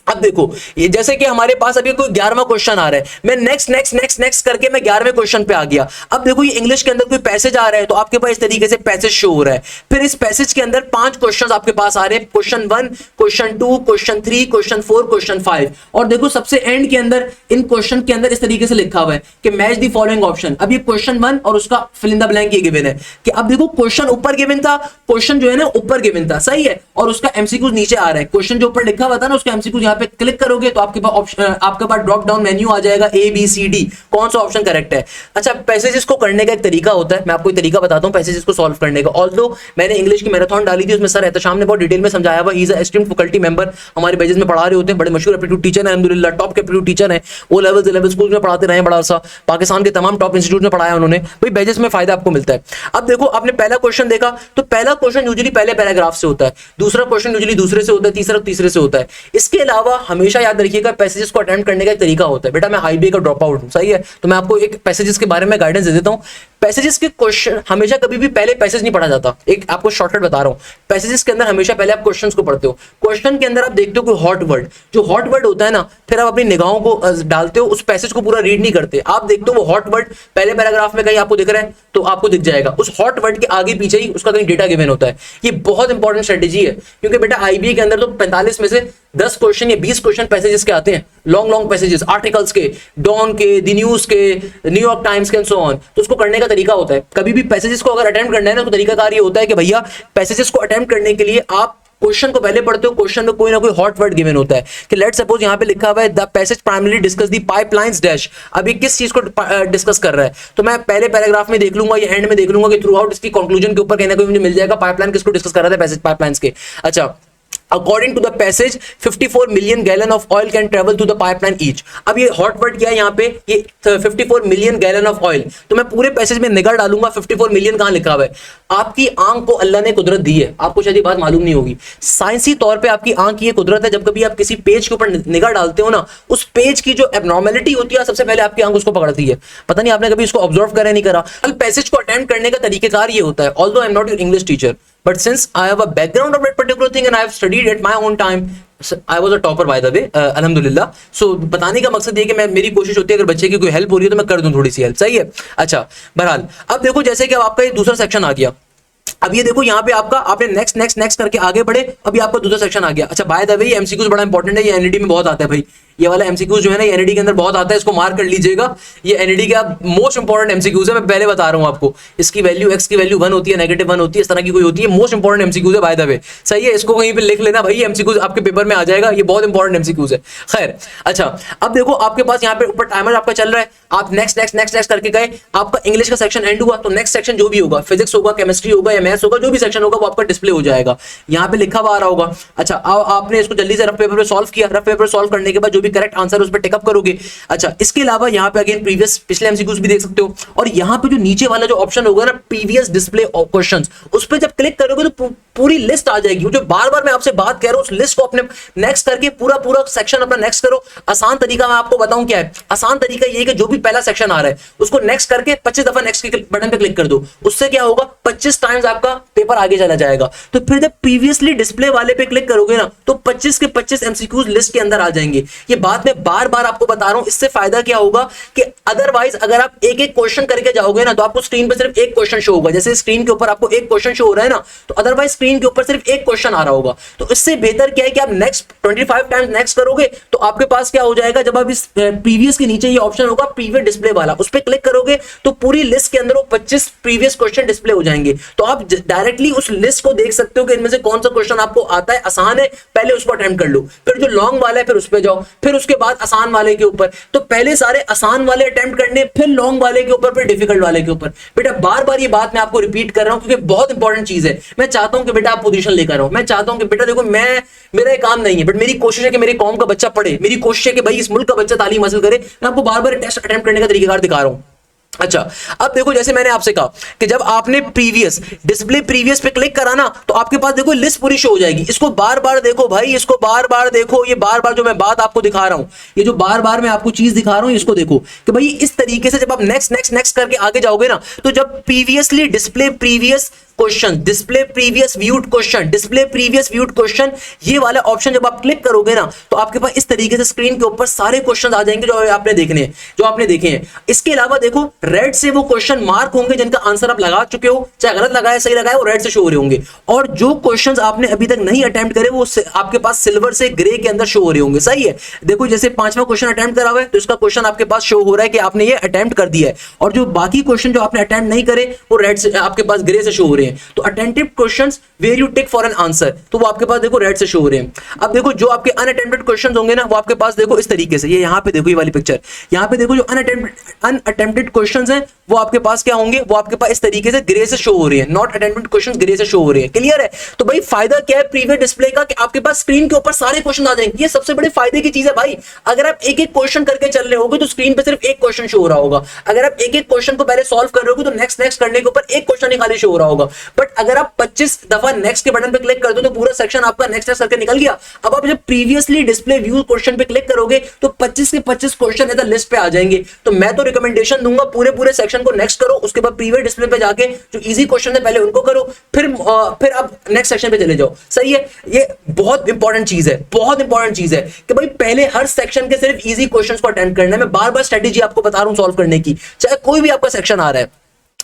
Speaker 1: अब देखो ये जैसे कि हमारे पास अभी कोई 11वां क्वेश्चन आ रहा है, मैं नेक्स्ट नेक्स्ट नेक्स्ट नेक्स्ट करके मैं 11वें क्वेश्चन पे आ गया। अब देखो ये इंग्लिश के अंदर कोई पैसेज आ रहा है, तो आपके पास इस तरीके से पैसेज शो हो रहा है। फिर इस पैसेज के अंदर 5 क्वेश्चंस आपके पास आ रहे हैं, question 1, question 2, question 3, question 4, question 5। और देखो सबसे एंड के अंदर इन क्वेश्चन के अंदर इस तरीके से लिखा हुआ है कि मैच द फॉलोइंग ऑप्शन। अब ये क्वेश्चन 1 और उसका फिल इन द ब्लैंक ये गिवन है कि अब देखो क्वेश्चन ऊपर गिवन था, क्वेश्चन जो है ना ऊपर गिवन था, सही है, और उसका एमसीक्यूज नीचे आ रहा है। क्वेश्चन जो ऊपर लिखा हुआ था ना उसका एमसीक्यूज यहाँ पे क्लिक करोगे तो आपके पास ड्रॉप डाउन मेन्यू आ जाएगा ABCD, कौन सा ऑप्शन करेक्ट है। अच्छा, पैसेजेस को करने का एक तरीका होता है, मैं आपको एक तरीका बताता हूँ पैसेजेस को सॉल्व करने का। ऑल्दो मैंने इंग्लिश की मैराथन डाली थी, उसमें सर एहतशाम ने बहुत डिटेल में समझाया हुआ। He is a esteemed faculty member, हमारे बैचेस में पढ़ा रहे होते हैं, बड़े मशहूर एप्टीट्यूड टीचर है, अल्हम्दुलिल्लाह टॉप के एप्टीट्यूड टीचर है, वो लेवल स्कूल में पढ़ाते रहे बड़ा सा, पाकिस्तान के तमाम टॉप इंस्टीट्यूट में पढ़ाया उन्होंने, भाई बैचेस में फायदा आपको मिलता है। अब देखो आपने पहला क्वेश्चन देखा, तो पहला क्वेश्चन यूजुअली पहले पैराग्राफ से होता है, दूसरा क्वेश्चन यूजुअली दूसरे से होता है, तीसरे से होता है। इसके अलावा हमेशा याद रखिएगा पैसेजेस को अटेम्प्ट करने का एक तरीका होता है। बेटा मैं IBA का ड्रॉप आउट हूं, सही है, तो मैं आपको एक पैसेजेस के बारे में गाइडेंस दे देता हूं। पैसेजेस के क्वेश्चन हमेशा कभी भी पहले पैसेज नहीं पढ़ा जाता, एक आपको शॉर्टकट बता रहा हूं। पैसेजेस के अंदर हमेशा पहले आप क्वेश्चंस को पढ़ते हो, क्वेश्चन के अंदर आप देखते हो कोई हॉट वर्ड, जो हॉट वर्ड होता है ना, फिर आप अपनी निगाहों को डालते हो, उस पैसेज को पूरा रीड नहीं करते, आप देखते हो वो हॉट वर्ड पहले पैराग्राफ में कहीं आपको दिख रहा है तो आपको दिख जाएगा, उस हॉट वर्ड के आगे पीछे ही उसका कहीं डेटा गिवन होता है। ये बहुत इंपॉर्टेंट स्ट्रेटेजी है, क्योंकि बेटा IBA के अंदर तो 45 में से 10 क्वेश्चन या 20 क्वेश्चन पैसेजेस के आते हैं, लॉन्ग पैसेजेस, आर्टिकल्स के, डॉन के, द न्यूज के, न्यूयॉर्क टाइम्स के एंड सो ऑन। तो उसको करने का तरीका होता है, कभी भी पैसेजेस को अगर अटेम्प्ट करना है ना, तो तरीकाकार ये होता है कि भैया पैसेजेस को अटेम्प्ट करने के लिए आप क्वेश्चन को पहले पढ़ते हो, क्वेश्चन में कोई ना कोई हॉट वर्ड गिवन होता है कि लेट्स सपोज यहाँ पे लिखा हुआ है the passage primarily discuss the pipelines dash, अभी किस चीज को डिस्कस कर रहा है, तो मैं पहले पैराग्राफ में देख लूंगा या एंड में देख लूंगा कि थ्रू आउट इसकी कंक्लूजन के ऊपर कहीं ना कहीं मुझे मिल जाएगा पाइपलाइन किसको डिस्कस कर रहा था, पैसेज पाइपलाइंस के। अच्छा, According to the passage 54 million gallon of oil can travel through the pipeline each। अब ये हॉट वर्ड क्या है यहाँ पे, ये 54 मिलियन गैलन ऑफ ऑयल, तो मैं पूरे पैसेज में निगाह डालूंगा 54 मिलियन कहां लिखा हुआ है। आपकी आंख को अल्लाह ने कुदरत दी है, आपको शायद ये बात मालूम नहीं होगी, साइंसी तौर पे आपकी आंख की ये कुदरत है, जब कभी आप किसी पेज के ऊपर निगाह डालते हो ना, उस पेज की जो एबनॉर्मेलिटी होती है सबसे पहले आपकी आंख उसको पकड़ती है। पता नहीं आपने कभी इसको ऑब्जर्व करा नहीं करा। पैसेज को अटेम्प्ट करने का तरीकेकार ये होता है, although I am not your English teacher, but since I have a background of that particular thing and I have studied at my own time, I was a topper by the way, alhamdulillah। so बताने का मकसद ये कि मैं, मेरी कोशिश होती है अगर बच्चे की कोई हेल्प हो रही है तो मैं कर दूं थोड़ी सी हेल्प, सही है। अच्छा, बहरहाल अब देखो जैसे कि अब आपका ये दूसरा सेक्शन आ गया, अब ये देखो यहाँ पे आपका आपने नेक्स्ट करके आगे बढ़े, अभी आपका दूसरा सेक्शन आ गया। अच्छा, बाय द वे ये MCQs बड़ा इंपॉर्टेंट है, ये NED में बहुत आता है भाई, ये वाला MCQs जो है ना, ये NED के अंदर बहुत आता है, इसको मार्क कर लीजिएगा, ये NED का मोस्ट इंपॉर्टेंट MCQs है, मैं पहले बता रहा हूँ आपको। इसकी वैल्यू x की वैल्यू 1 होती है, -1 होती है, इस तरह की कोई होती है, मोस्ट इंपॉर्टेंट MCQs है बाय द वे, सही है, इसको कहीं पे लिख लेना भाई, ये MCQs आपके पेपर में आ जाएगा, ये बहुत इंपॉर्टेंट MCQs है। खैर, अच्छा अब देखो आपके पास यहाँ पे ऊपर टाइमर आपका चल रहा है, आप नेक्स्ट करके गए, आपका इंग्लिश का सेक्शन एंड हुआ, तो नेक्स्ट सेक्शन जो भी होगा, फिजिक्स होगा, केमिस्ट्री होगा या मैथ्स होगा, जो भी सेक्शन होगा वो आपका डिस्प्ले हो जाएगा, यहाँ पे लिखा हुआ आ रहा होगा। अच्छा, आपने इसको जल्दी से रफ पेपर पे सॉल्व किया, रफ पेपर सॉल्व करने के बाद जो भी करेक्ट आंसर उस पर टेकअप करोगे। अच्छा, इसके अलावा यहाँ पे अगेन प्रीवियस पिछले MCQs भी देख सकते हो, और यहाँ पे जो नीचे वाला जो ऑप्शन होगा ना, प्रीवियस डिस्प्ले क्वेश्चंस, उस पर जब क्लिक करोगे तो पूरी लिस्ट आ जाएगी। जो बार बार मैं आपसे बात कह रहा हूँ, उस लिस्ट को अपने नेक्स्ट करके पूरा सेक्शन अपना नेक्स्ट करो। आसान तरीका मैं आपको बताऊं क्या है, आसान तरीका ये है कि जो भी पहला सेक्शन आ रहा है उसको नेक्स्ट करके 25 दफा नेक्स्ट के बटन पे क्लिक कर दो, उससे क्या होगा 25 टाइम्स आपका पेपर आगे चला जाएगा। तो फिर जब प्रीवियसली डिस्प्ले वाले पे क्लिक करोगे ना, तो 25 के 25 MCQs लिस्ट के अंदर आ जाएंगे। ये बात मैं बार बार आपको बता रहा हूं, इससे फायदा क्या होगा कि अदरवाइज अगर आप एक एक क्वेश्चन करके जाओगे ना, तो आपको स्क्रीन पे सिर्फ एक क्वेश्चन शो होगा, जैसे स्क्रीन के ऊपर आपको एक क्वेश्चन शो हो रहा है ना, तो अदरवाइज स्क्रीन के ऊपर सिर्फ एक क्वेश्चन आ रहा होगा। तो इससे बेहतर क्या है कि आप नेक्स्ट 25 टाइम्स नेक्स्ट करोगे, तो आपके पास क्या हो जाएगा, जब आप इस प्रीवियस के नीचे ये ऑप्शन होगा प्रीवियस डिस्प्ले वाला, उस पर क्लिक करोगे तो पूरी लिस्ट के अंदर वो 25 प्रीवियस क्वेश्चन डिस्प्ले हो जाएंगे। तो आप डायरेक्टली उस लिस्ट को देख सकते हो कि इनमें से कौन सा क्वेश्चन आपको आता है, आसान है, पहले उसको अटेम्प्ट कर लो, फिर जो लॉन्ग वाला है फिर उस पर जाओ, फिर उसके बाद आसान वाले के ऊपर। तो पहले सारे आसान वाले अटेम्प्ट करने, फिर लॉन्ग वाले के ऊपर, फिर डिफिकल्ट वाले के ऊपर। बेटा बार बार ये बात मैं आपको रिपीट कर रहा हूं क्योंकि बहुत इंपॉर्टेंट चीज है। मैं चाहता हूं कि बेटा आप पोजीशन लेकर आओ, मैं चाहता हूं कि बेटा देखो मेरा ये काम नहीं है, बट मेरी कोशिश है कि मेरे कौम का बच्चा पढ़े, मेरी कोशिश है कि भाई इस मुल्क का बच्चा तालीम हासिल करे। मैं आपको बार बार टेस्ट अटेम्प्ट करने का तरीकाकार दिखा रहा हूं। अच्छा, अब देखो जैसे मैंने आपसे कहा कि जब आपने प्रीवियस डिस्प्ले प्रीवियस पे क्लिक करा ना, तो आपके पास देखो लिस्ट पूरी शो हो जाएगी। इसको बार बार देखो भाई, इसको बार बार देखो, ये बार बार जो मैं बात आपको दिखा रहा हूं, ये जो बार बार मैं आपको चीज दिखा रहा हूं, इसको देखो कि भाई इस तरीके से जब आप नेक्स्ट करके आगे जाओगे ना, तो जब previously display previous question, display previous viewed question, display previous viewed question, ये वाला ऑप्शन जब आप क्लिक करोगे ना, तो आपके पास इस तरीके से स्क्रीन के ऊपर सारे क्वेश्चन आ जाएंगे जो आपने देखने हैं, जो आपने देखे हैं। इसके अलावा देखो रेड से वो क्वेश्चन मार्क होंगे जिनका आंसर आप लगा चुके हो, चाहे गलत लगाया सही लगाया, वो रेड से शो हो रहे होंगे। और जो क्वेश्चंस आपने अभी तक नहीं अटेम्प्ट करे, वो आपके पास सिल्वर से ग्रे के अंदर शो हो रहे होंगे, सही है। देखो जैसे 5वां क्वेश्चन अटेम्प्ट करा हुआ है, तो इसका क्वेश्चन आपके पास शो हो रहा है कि आपने ये अटेम्प्ट कर दिया है, और जो बाकी क्वेश्चन जो आपने अटेम्प्ट नहीं करे, वो रेड से आपके पास ग्रे से शो हो रहे रहे हैं, तो attentive questions where you tick for an answer, तो वो आपके पास देखो रेड से शो हो रहे हैं। अब देखो जो आपके अनअटेम्प्टेड क्वेश्चंस होंगे ना, वो आपके पास देखो इस तरीके से, ये यहाँ पे देखो, ये वाली पिक्चर, यहाँ पे देखो जो अनअटेम्प्टेड क्वेश्चंस हैं वो आपके पास क्या होंगे, वो आपके पास इस तरीके से ग्रे से शो हो रही है, नॉट अटेम्प्टेड क्वेश्चंस ग्रे से शो हो रहे हैं। क्लियर है? तो भाई फायदा क्या है प्रीवियस डिस्प्ले का, कि आपके पास स्क्रीन के ऊपर सारे क्वेश्चन आ जाएंगे। ये सबसे बड़े फायदे की चीज है भाई। अगर आप एक एक क्वेश्चन करके चल रहे होगे तो स्क्रीन पे सिर्फ एक क्वेश्चन शो हो रहा होगा। अगर आप एक एक क्वेश्चन को पहले सॉल्व कर रहे होगे तो नेक्स्ट नेक्स्ट करने के ऊपर एक क्वेश्चन ही खाली शो हो रहा होगा। बट अगर आप 25 दफा नेक्स्ट के बटन पे क्लिक कर दो तो पूरा सेक्शन आपका नेक्स्ट नेक्स्ट करके निकल गया। अब आप जब प्रीवियसली डिस्प्ले व्यू क्वेश्चन पे क्लिक करोगे तो 25 के 25 क्वेश्चन इधर लिस्ट पे आ जाएंगे। तो मैं तो रिकमेंडेशन दूंगा पूरे सेक्शन को नेक्स्ट करो, उसके बाद प्रीवियस डिस्प्ले पे जाके जो इजी क्वेश्चन है पहले उनको करो, फिर आप नेक्स्ट सेक्शन पे चले जाओ। सही है? ये बहुत इंपॉर्टेंट चीज है, बहुत इंपॉर्टेंट चीज है कि भाई पहले हर सेक्शन के सिर्फ इजी क्वेश्चंस को अटेम्प्ट करना है। मैं बार बार स्ट्रेटेजी आपको बता रहा हूं सॉल्व करने की, चाहे कोई भी आपका सेक्शन आ रहा है।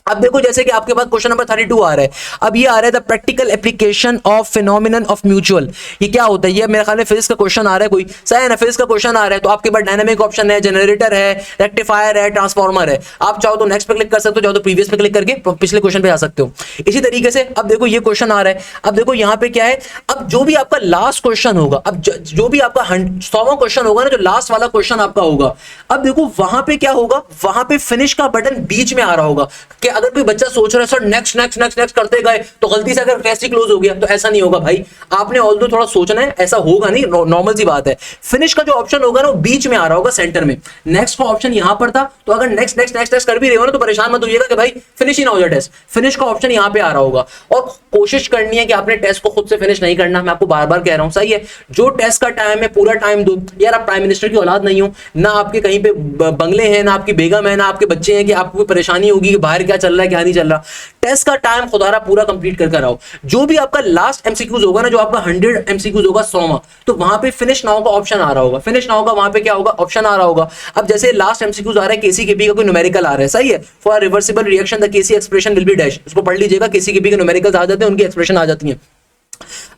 Speaker 1: अब देखो जैसे कि आपके पास क्वेश्चन नंबर 32 आ रहा है, अब ये आ रहा है the practical application of phenomenon of mutual. ये क्या होता है? ये मेरे ख्याल में फिजिक्स का क्वेश्चन आ रहा है कोई, सही है ना? फिजिक्स का क्वेश्चन आ रहा है तो आपके पास डायनामिक ऑप्शन है, जनरेटर है, रेक्टिफायर है, ट्रांसफॉर्मर है। आप चाहो तो नेक्स्ट पे क्लिक कर सकते हो, चाहो तो प्रीवियस पे क्लिक करके पिछले क्वेश्चन पे आ सकते हो। इसी तरीके से अब देखो ये क्वेश्चन आ रहा है, अब देखो यहाँ पे क्या है, अब जो भी आपका लास्ट क्वेश्चन होगा, अब जो भी आपका 100वां क्वेश्चन होगा ना, जो लास्ट वाला क्वेश्चन आपका होगा, अब देखो वहां पे क्या होगा, वहां पे फिनिश का बटन बीच में आ रहा होगा। कि अगर कोई बच्चा सोच रहा है sir next next next next करते गए तो गलती से अगर टेस्ट ही क्लोज हो गया, तो ऐसा नहीं होगा भाई। आपने ऑल्दो थोड़ा सोचना है, ऐसा होगा नहीं, नॉर्मल सी बात है। फिनिश का जो ऑप्शन होगा ना वो बीच में आ रहा होगा, सेंटर में। नेक्स्ट का ऑप्शन यहां पर था, तो अगर नेक्स्ट नेक्स्ट नेक्स्ट नेक्स्ट कर भी रहे हो ना तो परेशान मत होइएगा कि भाई फिनिश ही ना हो जाए टेस्ट। फिनिश का ऑप्शन यहां पे आ रहा होगा। और कोशिश करनी है कि आपने टेस्ट को खुद से फिनिश नहीं करना, मैं आपको बार बार कह रहा हूं। सही है? जो टेस्ट का टाइम है पूरा टाइम दो यार। आप प्राइम मिनिस्टर की औलाद नहीं हो, ना आपके कहीं पे बंगले हैं, ना आपकी बेगम है, ना आपके बच्चे हैं कि आपको कोई परेशानी होगी कि बाहर क्या चल रहा है क्या नहीं चल रहा। टेस्ट का टाइम खुदारा पूरा कंप्लीट कर आओ। जो भी आपका लास्ट एमसीक्यूज होगा ना, जो आपका 100 एमसीक्यूज होगा 100वां, तो वहां पे फिनिश नाउ का ऑप्शन आ रहा होगा। फिनिश नाउ का वहां पे क्या होगा, ऑप्शन आ रहा होगा। अब जैसे लास्ट एमसीक्यूज आ रहा है केसीकेपी का कोई न्यूमेरिकल आ रहा है, सही है, for reversible reaction the KC expression will be dash, उसको पढ़ लीजिएगा। केसीकेपी के न्यूमेरिकल्स आ जाते हैं, उनकी एक्सप्रेशन आ जाती है।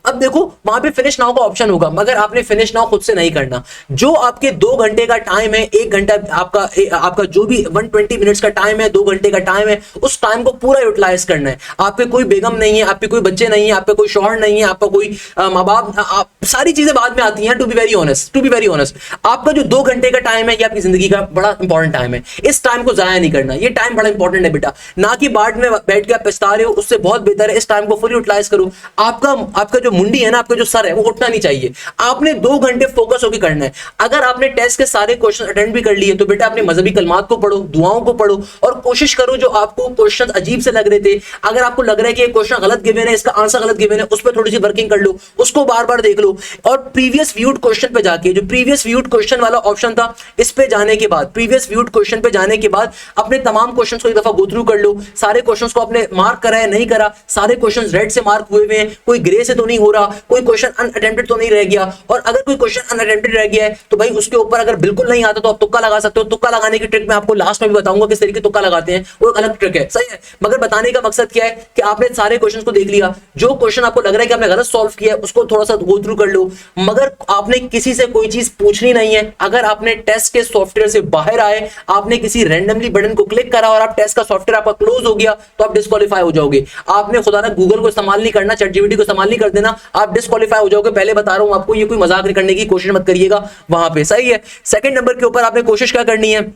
Speaker 1: अब देखो वहां पे फिनिश नाउ का ऑप्शन होगा, मगर आपने फिनिश नाउ खुद से नहीं करना। जो आपके 2 घंटे का टाइम है, 1 घंटा आपका जो भी 120 मिनट्स का टाइम है, 2 घंटे का टाइम है, उस टाइम को पूरा यूटिलाइज करना है। आपके कोई बेगम नहीं है, आपके कोई बच्चे नहीं है, आपका कोई शौहर नहीं है, आपका कोई माँ बाप, सारी चीजें बाद में आती हैं। टू बी वेरी ऑनेस्ट, आपका जो 2 घंटे का टाइम है ये आपकी जिंदगी का बड़ा इंपॉर्टेंट टाइम है। इस टाइम को जाया नहीं करना, ये टाइम बड़ा इंपॉर्टेंट है बेटा। ना कि बाद में बैठ के आप पछता रहे हो, उससे बहुत बेहतर है इस टाइम को फुल यूटिलाइज करो। आपका जो मुंडी है ना, आपका जो सर है वो उठना नहीं चाहिए। आपने 2 घंटे फोकस होकर करना है। अगर आपने टेस्ट के सारे क्वेश्चन अटेंड भी कर लिए तो बेटा अपने मजहबी कलमात को पढ़ो, दुआओं को पढ़ो, और कोशिश करो जो आपको क्वेश्चन अजीब से लग रहे थे, अगर आपको लग रहा है कि ये क्वेश्चन गलत गिवन है, इसका आंसर गलत गिवन है, उस पर थोड़ी सी वर्किंग कर लो, उसको बार बार देख लो। और प्रीवियस व्यूड क्वेश्चन पे जाके, जो प्रीवियस व्यूड क्वेश्चन वाला ऑप्शन था, इस पे जाने के बाद, प्रीवियस व्यूड क्वेश्चन पे जाने के बाद अपने तमाम क्वेश्चन को एक दफा गो थ्रू कर लो। सारे क्वेश्चन को आपने मार्क करा है नहीं करा, सारे क्वेश्चन रेड से मार्क हुए हैं, कोई ग्रे से तो नहीं हो रहा, कोई क्वेश्चन अनअटेम्प्टेड तो नहीं रह गया। और अगर कोई क्वेश्चन अनअटेम्प्टेड रह गया है तो भाई उसके ऊपर अगर बिल्कुल नहीं आता तो आप तुक्का लगा सकते हो। तुक्का लगाने की ट्रिक मैं आपको लास्ट में भी बताऊंगा किस तरीके तुक्का लगाते हैं, वो एक अलग ट्रिक है, सही है। मगर बताने का मकसद क्या है कि आपने सारे क्वेश्चन को देख लिया, जो क्वेश्चन आपको लग रहा है कि आपने गलत सॉल्व किया है उसको थोड़ा सा गो थ्रू कर लो, मगर आपने किसी से कोई चीज पूछनी नहीं है। अगर आपने टेस्ट के सॉफ्टवेयर से बाहर आए, आपने किसी रैंडमली बटन को क्लिक करा और आप टेस्ट का सॉफ्टवेयर आपका क्लोज हो गया तो आप डिस्क्वालीफाई हो जाओगे। आपने खुदा ना गूगल को इस्तेमाल नहीं करना, चैटजीपीटी को इस्तेमाल नहीं कर देना, आप डिस्क्वालीफाई हो जाओगे। पहले बता रहा हूं आपको, ये कोई मजाक नहीं करने की कोशिश मत करिएगा वहां पे, सही है। सेकंड नंबर के ऊपर आपने कोशिश क्या करनी है,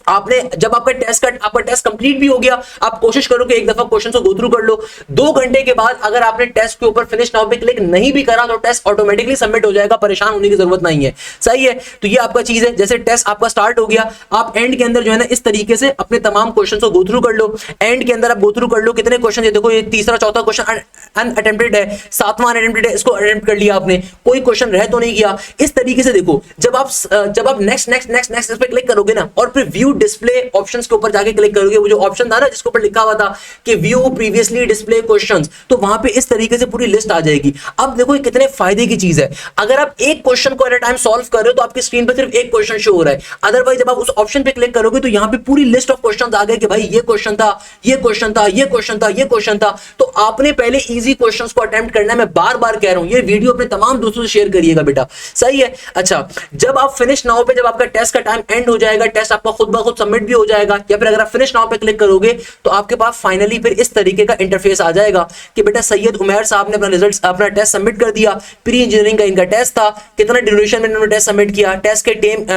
Speaker 1: आपने जब आपका टेस्ट कंप्लीट भी हो गया, आप कोशिश करो कि एक दफा क्वेश्चन को गो थ्रू कर लो। 2 घंटे के बाद अगर आपने टेस्ट के ऊपर फिनिश नाउ पे क्लिक नहीं भी करा तो टेस्ट ऑटोमेटिकली सबमिट हो जाएगा, परेशान होने की जरूरत नहीं है, सही है। तो ये आपका चीज है। जैसे टेस्ट आपका स्टार्ट हो गया, आप एंड के अंदर जो है ना इस तरीके से अपने तमाम क्वेश्चन को गो थ्रू कर लो। एंड के अंदर आप गो थ्रू कर लो कितने क्वेश्चन है, देखो ये तीसरा चौथा क्वेश्चन अनअटेम्प्टेड है, 7वां अनअटेम्प्टेड है, इसको अटेम्प्ट कर लिया आपने, कोई क्वेश्चन रह तो नहीं गया। इस तरीके से देखो, जब आप नेक्स्ट नेक्स्ट नेक्स्ट नेक्स्ट पे क्लिक करोगे ना और फिर व्यू डिस्प्ले ऑप्शंस के ऊपर जाके क्लिक करोगे, वो जो ऑप्शन था ना जिसके ऊपर लिखा हुआ था कि व्यू प्रीवियसली डिस्प्ले क्वेश्चंस, तो वहां पे इस तरीके से पूरी लिस्ट आ जाएगी। अब देखो ये कितने फायदे की चीज है। अगर आप एक क्वेश्चन को एट अ टाइम सॉल्व कर रहे हो तो आपकी स्क्रीन पे सिर्फ एक क्वेश्चन शो हो रहा है। अदरवाइज जब आप उस ऑप्शन पे क्लिक करोगे तो यहाँ पे पूरी लिस्ट ऑफ क्वेश्चंस आ गए कि भाई ये क्वेश्चन था, ये क्वेश्चन था, ये क्वेश्चन था, ये क्वेश्चन था। तो आपने पहले इजी क्वेश्चंस को अटेम्प्ट करना है। मैं बार बार कह रहा हूं, ये वीडियो अपने तमाम दोस्तों से शेयर करिएगा बेटा, सही है। अच्छा, जब आप फिनिश नाउ पे जब आपका टेस्ट का टाइम एंड हो जाएगा, टेस्ट आपका खुद ब खुद सबमिट भी हो जाएगा, या फिर अगर आप फिनिश नाउ पे क्लिक करोगे तो आपके पास फाइनली फिर इस तरीके का इंटरफेस आ जाएगा कि बेटा सैयद उमैर साहब ने अपना रिजल्ट, अपना टेस्ट सबमिट कर दिया। प्री इंजीनियरिंग का इनका टेस्ट था, कितना ड्यूरेशन में इन्होंने टेस्ट सबमिट किया, टेस्ट के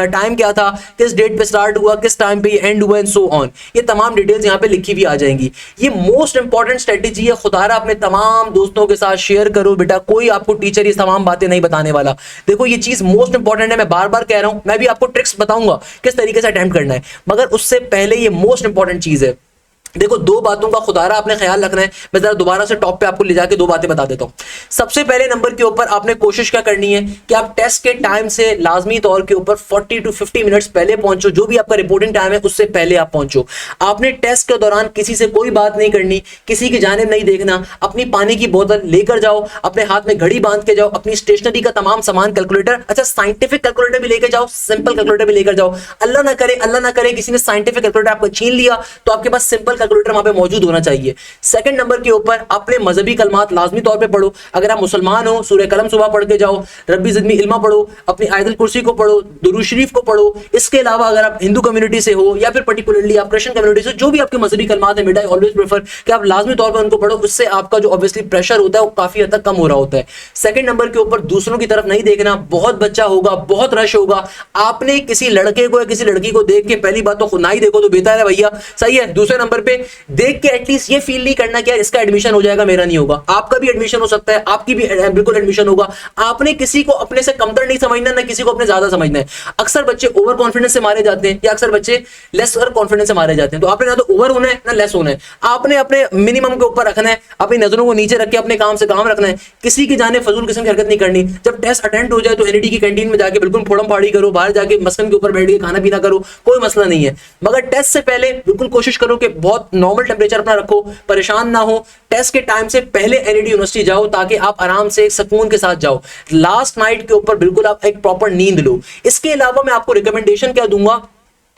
Speaker 1: टाइम क्या था, किस डेट पे स्टार्ट हुआ, किस टाइम पे एंड हुआ एंड सो ऑन। ये तमाम डिटेल्स यहाँ पे लिखी भी आ जाएंगी। ये मोस्ट इंपॉर्टेंट स्ट्रेटेजी है, खुदारा अपने तमाम दोस्तों के साथ शेयर करो बेटा, कोई आपको टीचर ये तमाम बातें नहीं बताने वाला। देखो ये चीज मोस्ट इंपॉर्टेंट है, मैं बार बार कह रहा हूं, मैं भी आपको ट्रिक्स बताऊंगा किस तरीके से अटेम्प्ट करना है, मगर उससे पहले ये मोस्ट इंपॉर्टेंट चीज है। देखो दो बातों का खुदारा आपने ख्याल रखना है। मैं जरा दोबारा से टॉप पे आपको ले जाके दो बातें बता देता हूं। सबसे पहले नंबर के ऊपर आपने कोशिश क्या करनी है कि आप टेस्ट के टाइम से लाजमी तौर के ऊपर 40 to 50 मिनट्स पहले पहुंचो। जो भी आपका रिपोर्टिंग टाइम है उससे पहले आप पहुंचो। आपने टेस्ट के दौरान किसी से कोई बात नहीं करनी, किसी की जानिब नहीं देखना। अपनी पानी की बोतल लेकर जाओ, अपने हाथ में घड़ी बांध के जाओ, अपनी स्टेशनरी का तमाम सामान, कैलकुलेटर, अच्छा साइंटिफिक कैलकुलेटर भी लेकर जाओ, सिंपल कैलकुलेटर भी लेकर जाओ। अल्लाह ना करे किसी ने साइंटिफिक कैलकुलेटर आपको छीन लिया तो आपके पास सिंपल कैलकुलेटर वहां पे मौजूद होना चाहिए। सेकंड नंबर के ऊपर अपने मजहबी कलमात लाजमी तौर पे पढ़ो। अगर आप मुसलमान हो सूरह कलम सुबह पढ़ के जाओ, रब्बी ज़िदनी इल्मा पढ़ो, अपनी आयतुल कुर्सी को पढ़ो, दुरूद शरीफ को पढ़ो। इसके अलावा अगर आप हिंदू कम्युनिटी से हो या फिर पर्टिकुलरली आप क्रिश्चियन कम्युनिटी से, जो भी आपके मजहबी कलमात है बेटा, ऑलवेज प्रेफर कि आप लाजमी तौर पर उनको पढ़ो। उससे आपका जो ऑब्वियसली प्रेशर होता है वो काफी हद तक कम हो रहा होता है। सेकंड नंबर के ऊपर दूसरों की तरफ नहीं देखना। बहुत बच्चा होगा, बहुत रश होगा, आपने किसी लड़के को या किसी लड़की को देख के पहली बात तो खुद ना ही देखो तो बेहतर है भैया, सही है। दूसरे नंबर पे देख के एटलीस्ट ये फील नहीं करना कि यार इसका एडमिशन हो जाएगा मेरा नहीं होगा। आपका भी एडमिशन हो सकता है, आपकी भी बिल्कुल एडमिशन होगा। आपने किसी को अपने से कमतर नहीं समझना, ना किसी को अपने ज्यादा समझना है। अक्सर बच्चे ओवर कॉन्फिडेंस से मारे जाते हैं या अक्सर बच्चे लेस कॉन्फिडेंस से मारे जाते हैं। तो आपने ना तो ओवर होना है ना लेस होना है। आपने अपने मिनिमम के ऊपर रखना है, अपनी नजरों को नीचे रख के अपने काम से काम रखना है। किसी की जाने फजूल किस्म की हरकत नहीं करनी। जब टेस्ट अटेंड हो जाए तो एनईडी की कैंटीन में जाके बिल्कुल फोड़म फाड़ी करो, बाहर जाके मस्कन के ऊपर बैठ के खाना पीना करो, कोई मसला नहीं है। मगर टेस्ट से पहले बिल्कुल कोशिश करो कि बहुत नॉर्मल टेम्परेचर अपना रखो, परेशान ना हो। टेस्ट के टाइम से पहले एनईडी यूनिवर्सिटी जाओ ताकि आप आराम से सुकून के साथ जाओ। लास्ट नाइट के ऊपर बिल्कुल आप एक प्रॉपर नींद लो। इसके अलावा मैं आपको रिकमेंडेशन क्या दूंगा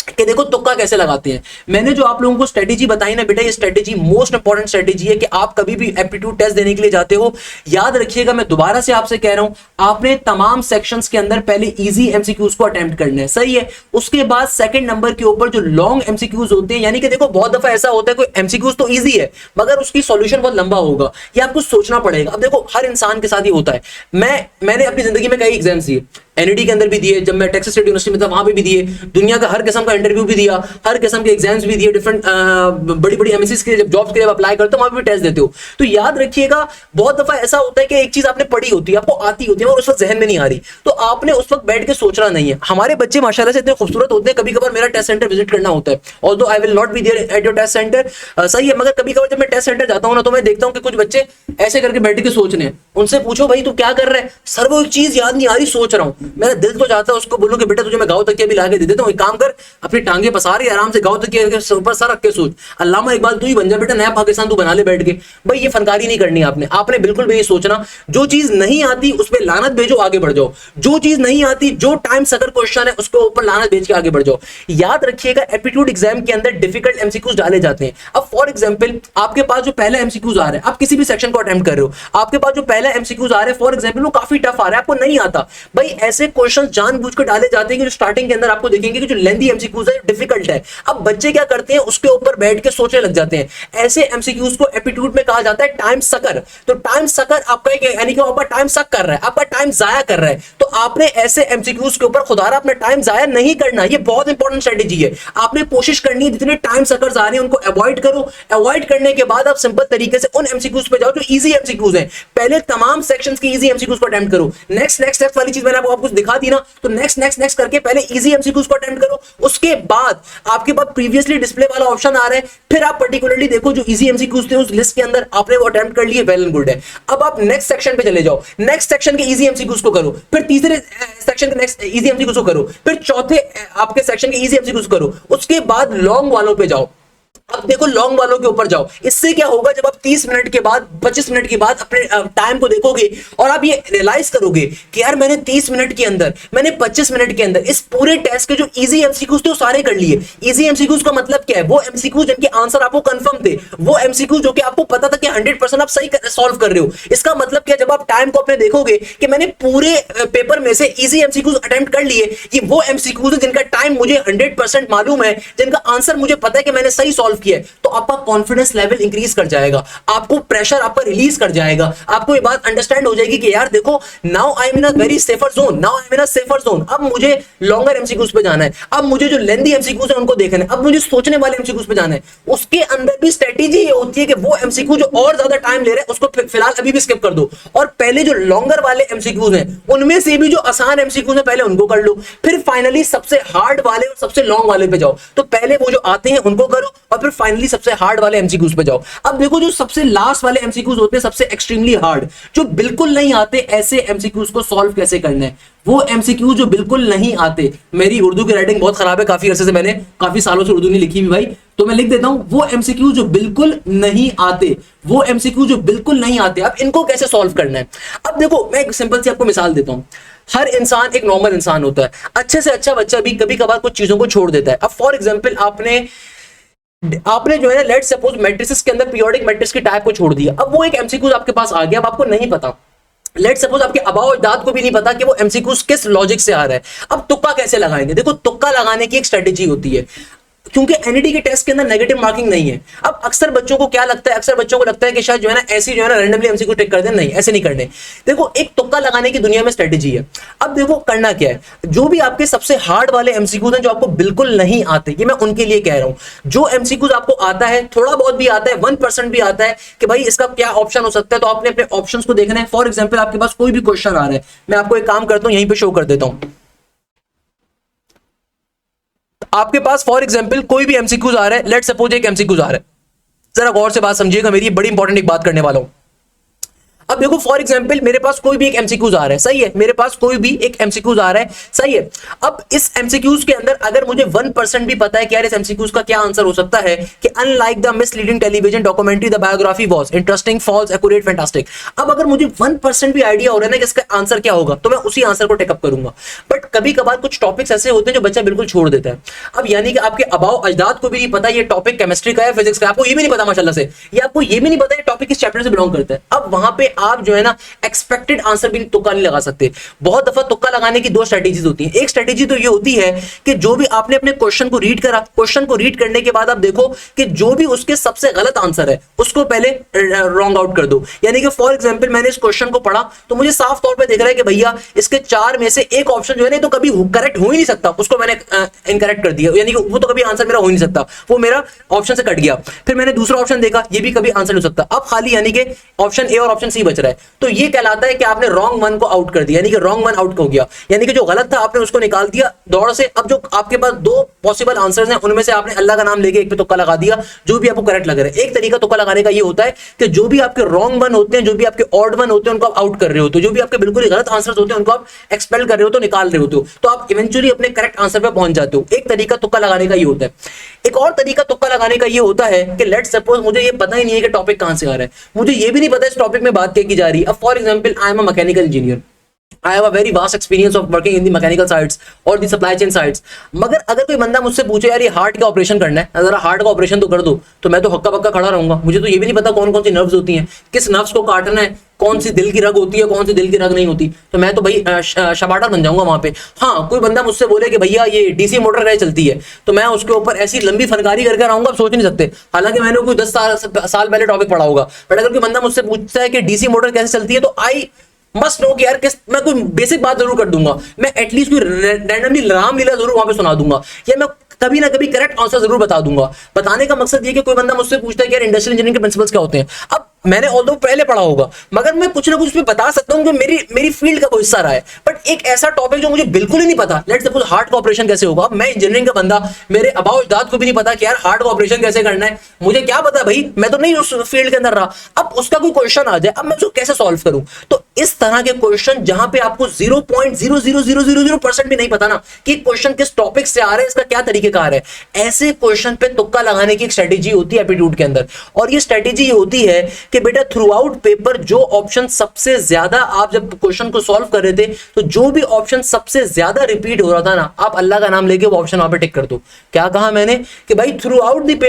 Speaker 1: कि देखो तुक्का कैसे लगाते हैं। मैंने जो आप लोगों को स्ट्रेटेजी बताई ना बेटा, ये स्ट्रेटेजी मोस्ट इंपॉर्टेंट स्ट्रेटेजी है कि आप कभी भी एप्टीट्यूड टेस्ट देने के लिए जाते हो, याद रखिएगा, मैं दोबारा से आपसे कह रहा हूं, आपने तमाम सेक्शंस के अंदर पहले इजी एमसीक्यूज को अटेम्प्ट करना है, सही है। उसके बाद सेकंड नंबर के ऊपर जो लॉन्ग एमसीक्यूज होते हैं, यानी कि देखो बहुत दफा ऐसा होता है कोई एमसीक्यूज तो इजी है मगर उसकी सॉल्यूशन बहुत लंबा होगा, ये आपको सोचना पड़ेगा। अब देखो हर इंसान के साथ ही होता है। मैंने अपनी जिंदगी में कई एग्जाम्स दिए, एनईडी के अंदर भी दिए, जब मैं टेक्सास स्टेट यूनिवर्सिटी में था वहां पे भी दिए, दुनिया का हर किस्म का इंटरव्यू भी दिया, हर किस्म के एग्जाम्स भी दिए, डिफरेंट बड़ी बड़ी एमएससीज के जब जॉब्स के लिए अप्लाई करते हो वहां पे भी टेस्ट देते हो। तो याद रखिएगा बहुत दफा ऐसा होता है कि एक चीज आपने पढ़ी होती है, आपको आती होती है और उस वक्त जहन में नहीं आ रही, तो आपने उस वक्त बैठ के सोचना नहीं है। हमारे बच्चे माशाल्लाह से इतने खूबसूरत होते हैं, कभी कभार मेरा टेस्ट सेंटर विजिट करना होता है, although I will not be there at your test centre, सही है, मगर कभी कभार जब मैं टेस्ट सेंटर जाता हूं ना तो मैं देखता हूं कि कुछ बच्चे ऐसे करके बैठ के सोच रहे हैं। उनसे पूछो भाई तू क्या कर रहा है, सर वो एक चीज याद नहीं आ रही, सोच रहा हूं। मेरा दिल तो चाहता है उसको बोलूं कि बेटा तुझे मैं गाँव तकिया भी लाके दे देता हूं, एक काम कर अपनी टांगे पसार के आराम से गाँव तकिया के ऊपर सर रख के सोच, अल्लामा इकबाल तू ही बन जा बेटा, नया पाकिस्तान तू बना ले बैठ के। भाई ये फनकारी नहीं करनी आपने बिल्कुल भी ये सोचना, जो चीज नहीं आती उस पर लानत भेजो, आगे बढ़ जाओ। जो चीज नहीं आती, जो टाइम सकर क्वेश्चन है उसके ऊपर लानत भेज के आगे बढ़ जाओ। याद रखिएगा एप्टीट्यूड एग्जाम के अंदर डिफिकल्ट एमसीक्यूज डाले जाते हैं। अब फॉर एग्जांपल आपके पास जो पहला एमसीक्यूज आ रहा है, आप किसी भी सेक्शन को अटेम्प्ट कर रहे हो, आपके पास जो पहला एमसीक्यूज आ रहा है फॉर एग्जांपल वो काफी टफ आ रहा है, आपको नहीं आता, भाई ऐसे क्वेश्चन जानबूझ कर डाले जाते हैं कि जो स्टार्टिंग के अंदर आपको देखेंगे कि जो लेंथी एमसीक्यूज है डिफिकल्ट है। अब बच्चे क्या करते हैं, उसके ऊपर बैठ के सोचने लग जाते हैं। ऐसे एमसीक्यूज को एप्टीट्यूड में कहा जाता है टाइम सकर। तो टाइम सकर आपका यानी कि आपका टाइम सक कर रहा है, आपका टाइम जाया कर रहा है। तो आपने ऐसे एमसीक्यूज के ऊपर खुदारा अपना टाइम जाया नहीं करना, ये बहुत इंपॉर्टेंट स्ट्रेटेजी है। आपने कोशिश करनी है जितने टाइम सकर्स आ रहे हैं उनको अवॉइड करो। अवॉइड करने के बाद आप सिंपल तरीके से उन एमसीक्यूज पे जाओ जो इजी एमसीक्यूज हैं। पहले तमाम सेक्शंस की इजी एमसीक्यूज को अटेम्प्ट करो। नेक्स्ट वाली चीज मैंने आपको कुछ दिखा दी ना, तो नेक्स्ट करके पहले इजी एमसीक्यूज को अटेम्प्ट करो। उसके बाद आपके पास प्रीवियसली डिस्प्ले वाला ऑप्शन आ रहा है, फिर आप पर्टिकुलरली देखो जो इजी एमसीक्यूज थे उस लिस्ट के अंदर आपने वो अटेम्प्ट कर लिए, वेल एंड गुड है। अब आप नेक्स्ट सेक्शन पे चले जाओ, नेक्स्ट सेक्शन के इजी एमसीक्यूज को करो, फिर तीसरे सेक्शन के नेक्स्ट इजी एमसीक्यूज को करो, फिर चौथे आपके सेक्शन के इजी एमसीक्यूज करो, उसके बाद लॉन्ग वालों पे जाओ। अब देखो लॉन्ग वालों के ऊपर जाओ, इससे क्या होगा, जब आप 30 मिनट के बाद 25 मिनट के बाद अपने टाइम को देखोगे और आप ये रियलाइज करोगे कि यार मैंने 30 मिनट के अंदर, मैंने 25 मिनट के अंदर इस पूरे टेस्ट के जो इजी एमसीक्यूज थे वो सारे कर लिए। इजी एमसीक्यूज का मतलब क्या है, वो एमसीक्यूज जिनके आंसर आपको कंफर्म थे, वो एमसीक्यूज जो कि आपको पता था कि 100% आप सही सॉल्व कर रहे हो। इसका मतलब क्या, जब आप टाइम को अपने देखोगे कि मैंने पूरे पेपर में से इजी एमसीक्यूज अटेम्प्ट कर लिए, ये वो एमसीक्यूज जिनका टाइम मुझे 100% मालूम है, जिनका आंसर मुझे पता है कि मैंने सही सॉल्व किया है, तो आपका कॉन्फिडेंस लेवल इंक्रीज कर जाएगा, आपको प्रेशर आपका रिलीज कर जाएगा, आपको ये बात अंडरस्टैंड हो जाएगी कि यार देखो now I am in a very safer zone, now I am in a safer zone. अब मुझे लॉन्गर एमसीक्यूज पे जाना है, अब मुझे जो लेंथी एमसीक्यूज है उनको देखना है, अब मुझे सोचने वाले एमसीक्यूज पे जाना है। उसके अंदर भी स्ट्रेटेजी ये होती है कि वो एमसीक्यू जो और ज्यादा टाइम ले रहे हैं उसको फिलहाल अभी भी स्किप कर दो, और पहले जो लॉन्गर वाले एमसीक्यूज हैं उनमें से भी जो आसान एमसीक्यूज हैं पहले उनको कर लो, फिर फाइनली सबसे हार्ड वाले और सबसे लॉन्ग वाले पे जाओ। तो पहले वो जो आते हैं उनको करो और फिर फाइनली सबसे हार्ड वाले एमसीक्यूज पे जाओ। अब देखो जो सबसे लास्ट वाले एमसीक्यूज होते हैं सबसे एक्सट्रीमली हार्ड, जो बिल्कुल नहीं आते, ऐसे एमसीक्यूज को सॉल्व कैसे करना है, वो एमसीक्यू जो बिल्कुल नहीं आते। मेरी उर्दू की राइटिंग बहुत खराब है, काफी अरसे से मैंने काफी सालों से उर्दू नहीं लिखी भी भाई, तो मैं लिख देता हूं वो एमसीक्यू जो बिल्कुल नहीं आते, वो एमसीक्यू जो बिल्कुल नहीं आते, अब इनको कैसे सॉल्व करना है। अब देखो मैं एक सिंपल सी आपको मिसाल देता हूं, हर इंसान एक नॉर्मल इंसान होता है, अच्छे से अच्छा बच्चा भी कभी कभार कुछ चीजों को छोड़ देता है। अब फॉर एग्जाम्पल आपने जो है ना लेट्स सपोज मैट्रिसेस के अंदर पीरियोडिक मैट्रिक्स की टाइप को छोड़ दिया, अब वो एक एमसीक्यू आपके पास आ गया, अब आपको नहीं पता, लेट सपोज आपके आबाओ अजदाद को भी नहीं पता कि वो एमसीक्यूज किस लॉजिक से आ रहा है, अब तुक्का कैसे लगाएंगे। देखो तुक्का लगाने की एक स्ट्रेटेजी होती है, क्योंकि एनईटी के टेस्ट के अंदर नेगेटिव मार्किंग नहीं है। अब अक्सर बच्चों को क्या लगता है, अक्सर बच्चों को लगता है कि शायद जो है ना ऐसी जो है ना रैंडमली एमसीक्यू टिक कर दें, नहीं ऐसे नहीं करने। देखो एक तुक्का लगाने की दुनिया में स्ट्रेटेजी है। अब देखो करना क्या है, जो भी आपके सबसे हार्ड वाले एमसीक्यूज हैं जो आपको बिल्कुल नहीं आते, ये मैं उनके लिए कह रहा हूं, जो एमसीक्यूज आपको आता है, थोड़ा बहुत भी आता है, 1% भी आता है कि भाई इसका क्या ऑप्शन हो सकता है, तो आपने अपने ऑप्शन को देखना है। फॉर एग्जाम्पल आपके पास कोई भी क्वेश्चन आ रहा है, मैं आपको एक काम करता हूं यहीं पर शो कर देता हूं, आपके पास फॉर एग्जांपल कोई भी एमसीक्यूज आ रहा है, लेट सपोज एक एमसीक्यूज आ रहा है, जरा गौर से बात समझिएगा मेरी, बड़ी इंपॉर्टेंट एक बात करने वाला हूं। अब देखो फॉर एग्जांपल मेरे पास कोई भी एक एमसीक्यूज आ रहा है, सही है, मेरे पास कोई भी एक एमसीक्यूज आ रहा है, सही है। अब इस एमसीक्यूज के अंदर अगर मुझे 1% भी पता है कि यार इस एमसीक्यूज का क्या आंसर हो सकता है कि unlike the misleading television documentary the biography was interesting, false, accurate, fantastic, अब अगर मुझे 1% भी आइडिया हो रहा है ना कि इसका आंसर क्या होगा, तो मैं उसी आंसर को टेकअप करूंगा। बट कभी कभार कुछ टॉपिक्स ऐसे होते हैं जो बच्चा बिल्कुल छोड़ देता है। अब यानी कि आपके आबाओ अजदाद को भी नहीं पता ये टॉपिक केमिस्ट्री का है, फिजिक्स का, आपको ये भी नहीं पता माशाल्लाह से, ये आपको ये भी नहीं पता ये टॉपिक किस चैप्टर से बिलोंग करता है। अब वहां पे आप जो है ना एक्सपेक्टेड आंसर भी तुक्का नहीं लगा सकते। बहुत दफा तुक्का लगाने की दो स्ट्रेटेजीज होती हैं। एक स्ट्रेटेजी तो ये होती है कि जो भी आपने अपने क्वेश्चन को रीड करा, क्वेश्चन को रीड करने के बाद आप देखो कि जो भी उसके सबसे गलत आंसर है उसको पहले रॉन्ग आउट कर दो। यानी कि फॉर एग्जांपल मैंने इस क्वेश्चन को पढ़ा तो मुझे साफ तौर पे दिख रहा है कि भैया इसके 4 में से एक ऑप्शन जो है ना तो कभी करेक्ट हो ही नहीं सकता, उसको मैंने इनकरेक्ट कर दिया, यानी कि वो तो कभी आंसर मेरा हो ही नहीं सकता, वो मेरा ऑप्शन से कट गया। फिर मैंने दूसरा ऑप्शन देखा, ये भी कभी आंसर नहीं हो सकता, अब खाली यानी कि ऑप्शन ए और ऑप्शन सी बच रहा है। तो ये कहलाता है कि आपने रॉन्ग वन को आउट कर दिया, यानी कि रॉन्ग वन आउट हो गया, यानी कि जो गलत था आपने उसको निकाल दिया दौड़ से। अब जो आपके पास 2 पॉसिबल आंसर्स हैं उनमें से आपने अल्लाह का नाम लेके एक पे तुक्का लगा दिया, जो भी आपको करेक्ट लग रहा है। एक तरीका तुक्का लगाने का ये होता है कि जो भी आपके रॉन्ग वन होते हैं, जो भी आपके ऑड वन होते हैं उनको आप आउट कर रहे हो, तो जो भी आपके बिल्कुल ही गलत आंसर्स होते हैं उनको आप एक्सपेल कर रहे हो, तो निकाल रहे हो, तो आप इवेंचुअली अपने करेक्ट आंसर पे पहुंच जाते हो। एक तरीका तुक्का लगाने का ये होता है। एक और तरीका तुक्का लगाने का ये होता है कि लेट्स सपोज मुझे ये पता ही नहीं है कि टॉपिक कहां से आ रहा है, मुझे ये भी नहीं पता इस टॉपिक में बात क्या की जा रही है। अब for example I am a mechanical engineer, I have a very vast experience of working in the mechanical sides और the supply chain sides। मगर अगर कोई बंदा मुझसे पूछे यार ये हार्ट का ऑपरेशन करना है, जरा हार्ट का ऑपरेशन तो कर दो, तो मैं तो हक्का बक्का खड़ा रहूंगा। मुझे तो ये भी नहीं पता कौन कौन सी नर्व्स होती हैं, किस नर्व्स को काटना है, कौन सी दिल की रग होती है, कौन सी दिल की रग नहीं होती, तो मैं तो भाई शबाटर बन जाऊंगा वहां पे। हाँ कोई बंदा मुझसे बोले कि भैया ये डीसी मोटर कैसे चलती है, तो मैं उसके ऊपर ऐसी लंबी फनकारी करके आऊंगा, आप सोच नहीं सकते, हालांकि मैंने कोई 10 साल पहले टॉपिक पढ़ा होगा। बट अगर कोई बंदा मुझसे पूछता है कि डीसी मोटर कैसे चलती है, तो आई मस्ट नो कि यार मैं कोई बेसिक बात जरूर कर दूंगा, मैं एटलीस्ट कोई रैंडमली रामलीला जरूर वहां पे सुना दूंगा, या मैं कभी ना कभी करेक्ट आंसर जरूर बता दूंगा। बताने का मकसद ये कि कोई बंदा मुझसे पूछता है कि यार इंडस्ट्रियल इंजीनियरिंग के प्रिंसिपल्स क्या होते हैं, अब मैंने ऑल्दो पहले पढ़ा होगा मगर मैं कुछ ना कुछ उसमें बता सकता हूँ जो मेरी फील्ड का कोई हिस्सा रहा है। बट एक ऐसा टॉपिक जो मुझे बिल्कुल ही नहीं पता, लेट्स सपोज हार्ट का ऑपरेशन कैसे होगा, मैं इंजीनियरिंग का बंदा, मेरे आबाओ अजदाद को भी नहीं पता कि यार हार्ट का ऑपरेशन कैसे करना है, मुझे क्या पता भाई, मैं तो नहीं उस फील्ड के अंदर रहा। अब उसका कोई क्वेश्चन आ जाए, अब मैं उसको कैसे सॉल्व करूं, तो इस तरह के क्वेश्चन जहां पे आपको 0.00000% भी नहीं पता ना कि क्वेश्चन किस टॉपिक से आ रहा है, इसका क्या तरीकेकार है, ऐसे क्वेश्चन पे तुक्का लगाने की एक स्ट्रेटेजी होती है एप्टीट्यूड के अंदर। और ये स्ट्रेटेजी होती है कि बेटा थ्रू आउट पेपर जो ऑप्शन सबसे ज्यादा, आप जब क्वेश्चन को सॉल्व कर रहे थे तो जो भी ऑप्शन सबसे ज्यादा रिपीट हो रहा था ना, आप अल्लाह का नाम लेके वो ऑप्शन वहां पे टिक कर दो। क्या कहा मैंने कि भाई थ्रू आउट द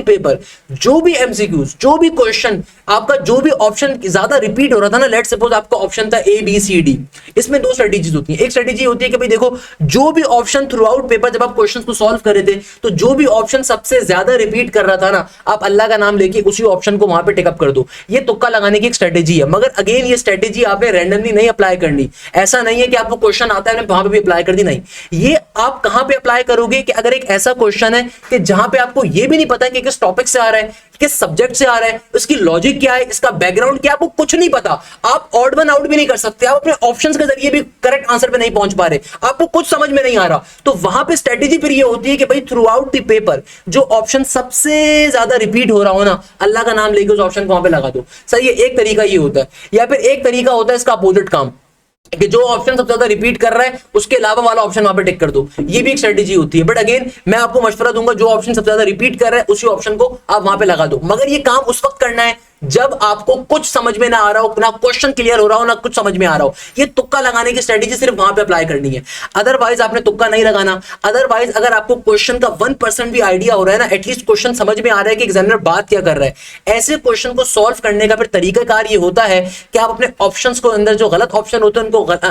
Speaker 1: पेपर जो भी एमसीक्यूज, जो भी क्वेश्चन आपका, जो भी ऑप्शन ज्यादा रिपीट हो रहा था ना, लेट्स सपोज आपका ऑप्शन था ए बी सी डी, इसमें दो स्ट्रेटेजीज होती हैं। एक स्ट्रेटेजी होती है कि भाई देखो जो भी ऑप्शन थ्रू आउट पेपर जब आप क्वेश्चन को सॉल्व कर रहे थे तो जो भी ऑप्शन सबसे ज्यादा रिपीट कर रहा था ना, आप अल्लाह का नाम लेके उसी ऑप्शन को वहां पे टिकअप कर दो। ये तुक्का लगाने की एक स्ट्रेटेजी है, मगर अगेन ये स्ट्रेटेजी आपने रैंडमली नहीं अप्लाई करनी। ऐसा नहीं है कि आपको क्वेश्चन आता है वहां पे भी अप्लाई कर दी, नहीं। ये आप कहां पे अप्लाई करोगे कि अगर एक ऐसा क्वेश्चन है कि जहां पे आपको ये भी नहीं पता कि किस टॉपिक से आ रहा है, किस सब्जेक्ट से आ रहा है, उसकी लॉजिक क्या है, इसका बैकग्राउंड क्या, आपको कुछ नहीं पता, आप ऑड वन आउट भी नहीं कर सकते, आप अपने ऑप्शंस के जरिए भी करेक्ट आंसर पे नहीं पहुंच पा रहे, आपको कुछ समझ में नहीं आ रहा, तो वहां पे स्ट्रेटेजी फिर ये होती है कि भाई थ्रू आउट द पेपर जो ऑप्शन सबसे ज्यादा रिपीट हो रहा हो ना, अल्लाह का नाम लेके उस ऑप्शन को वहां पे लगा दो। सही है, एक तरीका ये होता है। या फिर एक तरीका होता है इसका अपोजिट काम, कि जो ऑप्शन सबसे ज्यादा रिपीट कर रहा है उसके अलावा वाला ऑप्शन वहां पे टिक कर दो। ये भी एक स्ट्रेटेजी होती है, बट अगेन मैं आपको मशवरा दूंगा जो ऑप्शन सबसे ज्यादा रिपीट कर रहा है उसी ऑप्शन को आप वहां पे लगा दो। मगर ये काम उस वक्त करना है जब आपको कुछ समझ में ना आ रहा हो, ना क्वेश्चन क्लियर हो रहा हो, ना कुछ समझ में आ रहा हो। ये तुक्का लगाने की स्ट्रेटेजी सिर्फ वहां पे अप्लाई करनी है, अदरवाइज आपने तुक्का नहीं लगाना। अदरवाइज अगर आपको क्वेश्चन का 1% भी आइडिया हो रहा है ना, एटलीस्ट क्वेश्चन समझ में आ रहा है कि एग्जामिनर बात क्या कर रहा है, ऐसे क्वेश्चन को सॉल्व करने का फिर तरीकाकार ये होता है कि आप अपने ऑप्शंस को अंदर जो गलत ऑप्शन होते हैं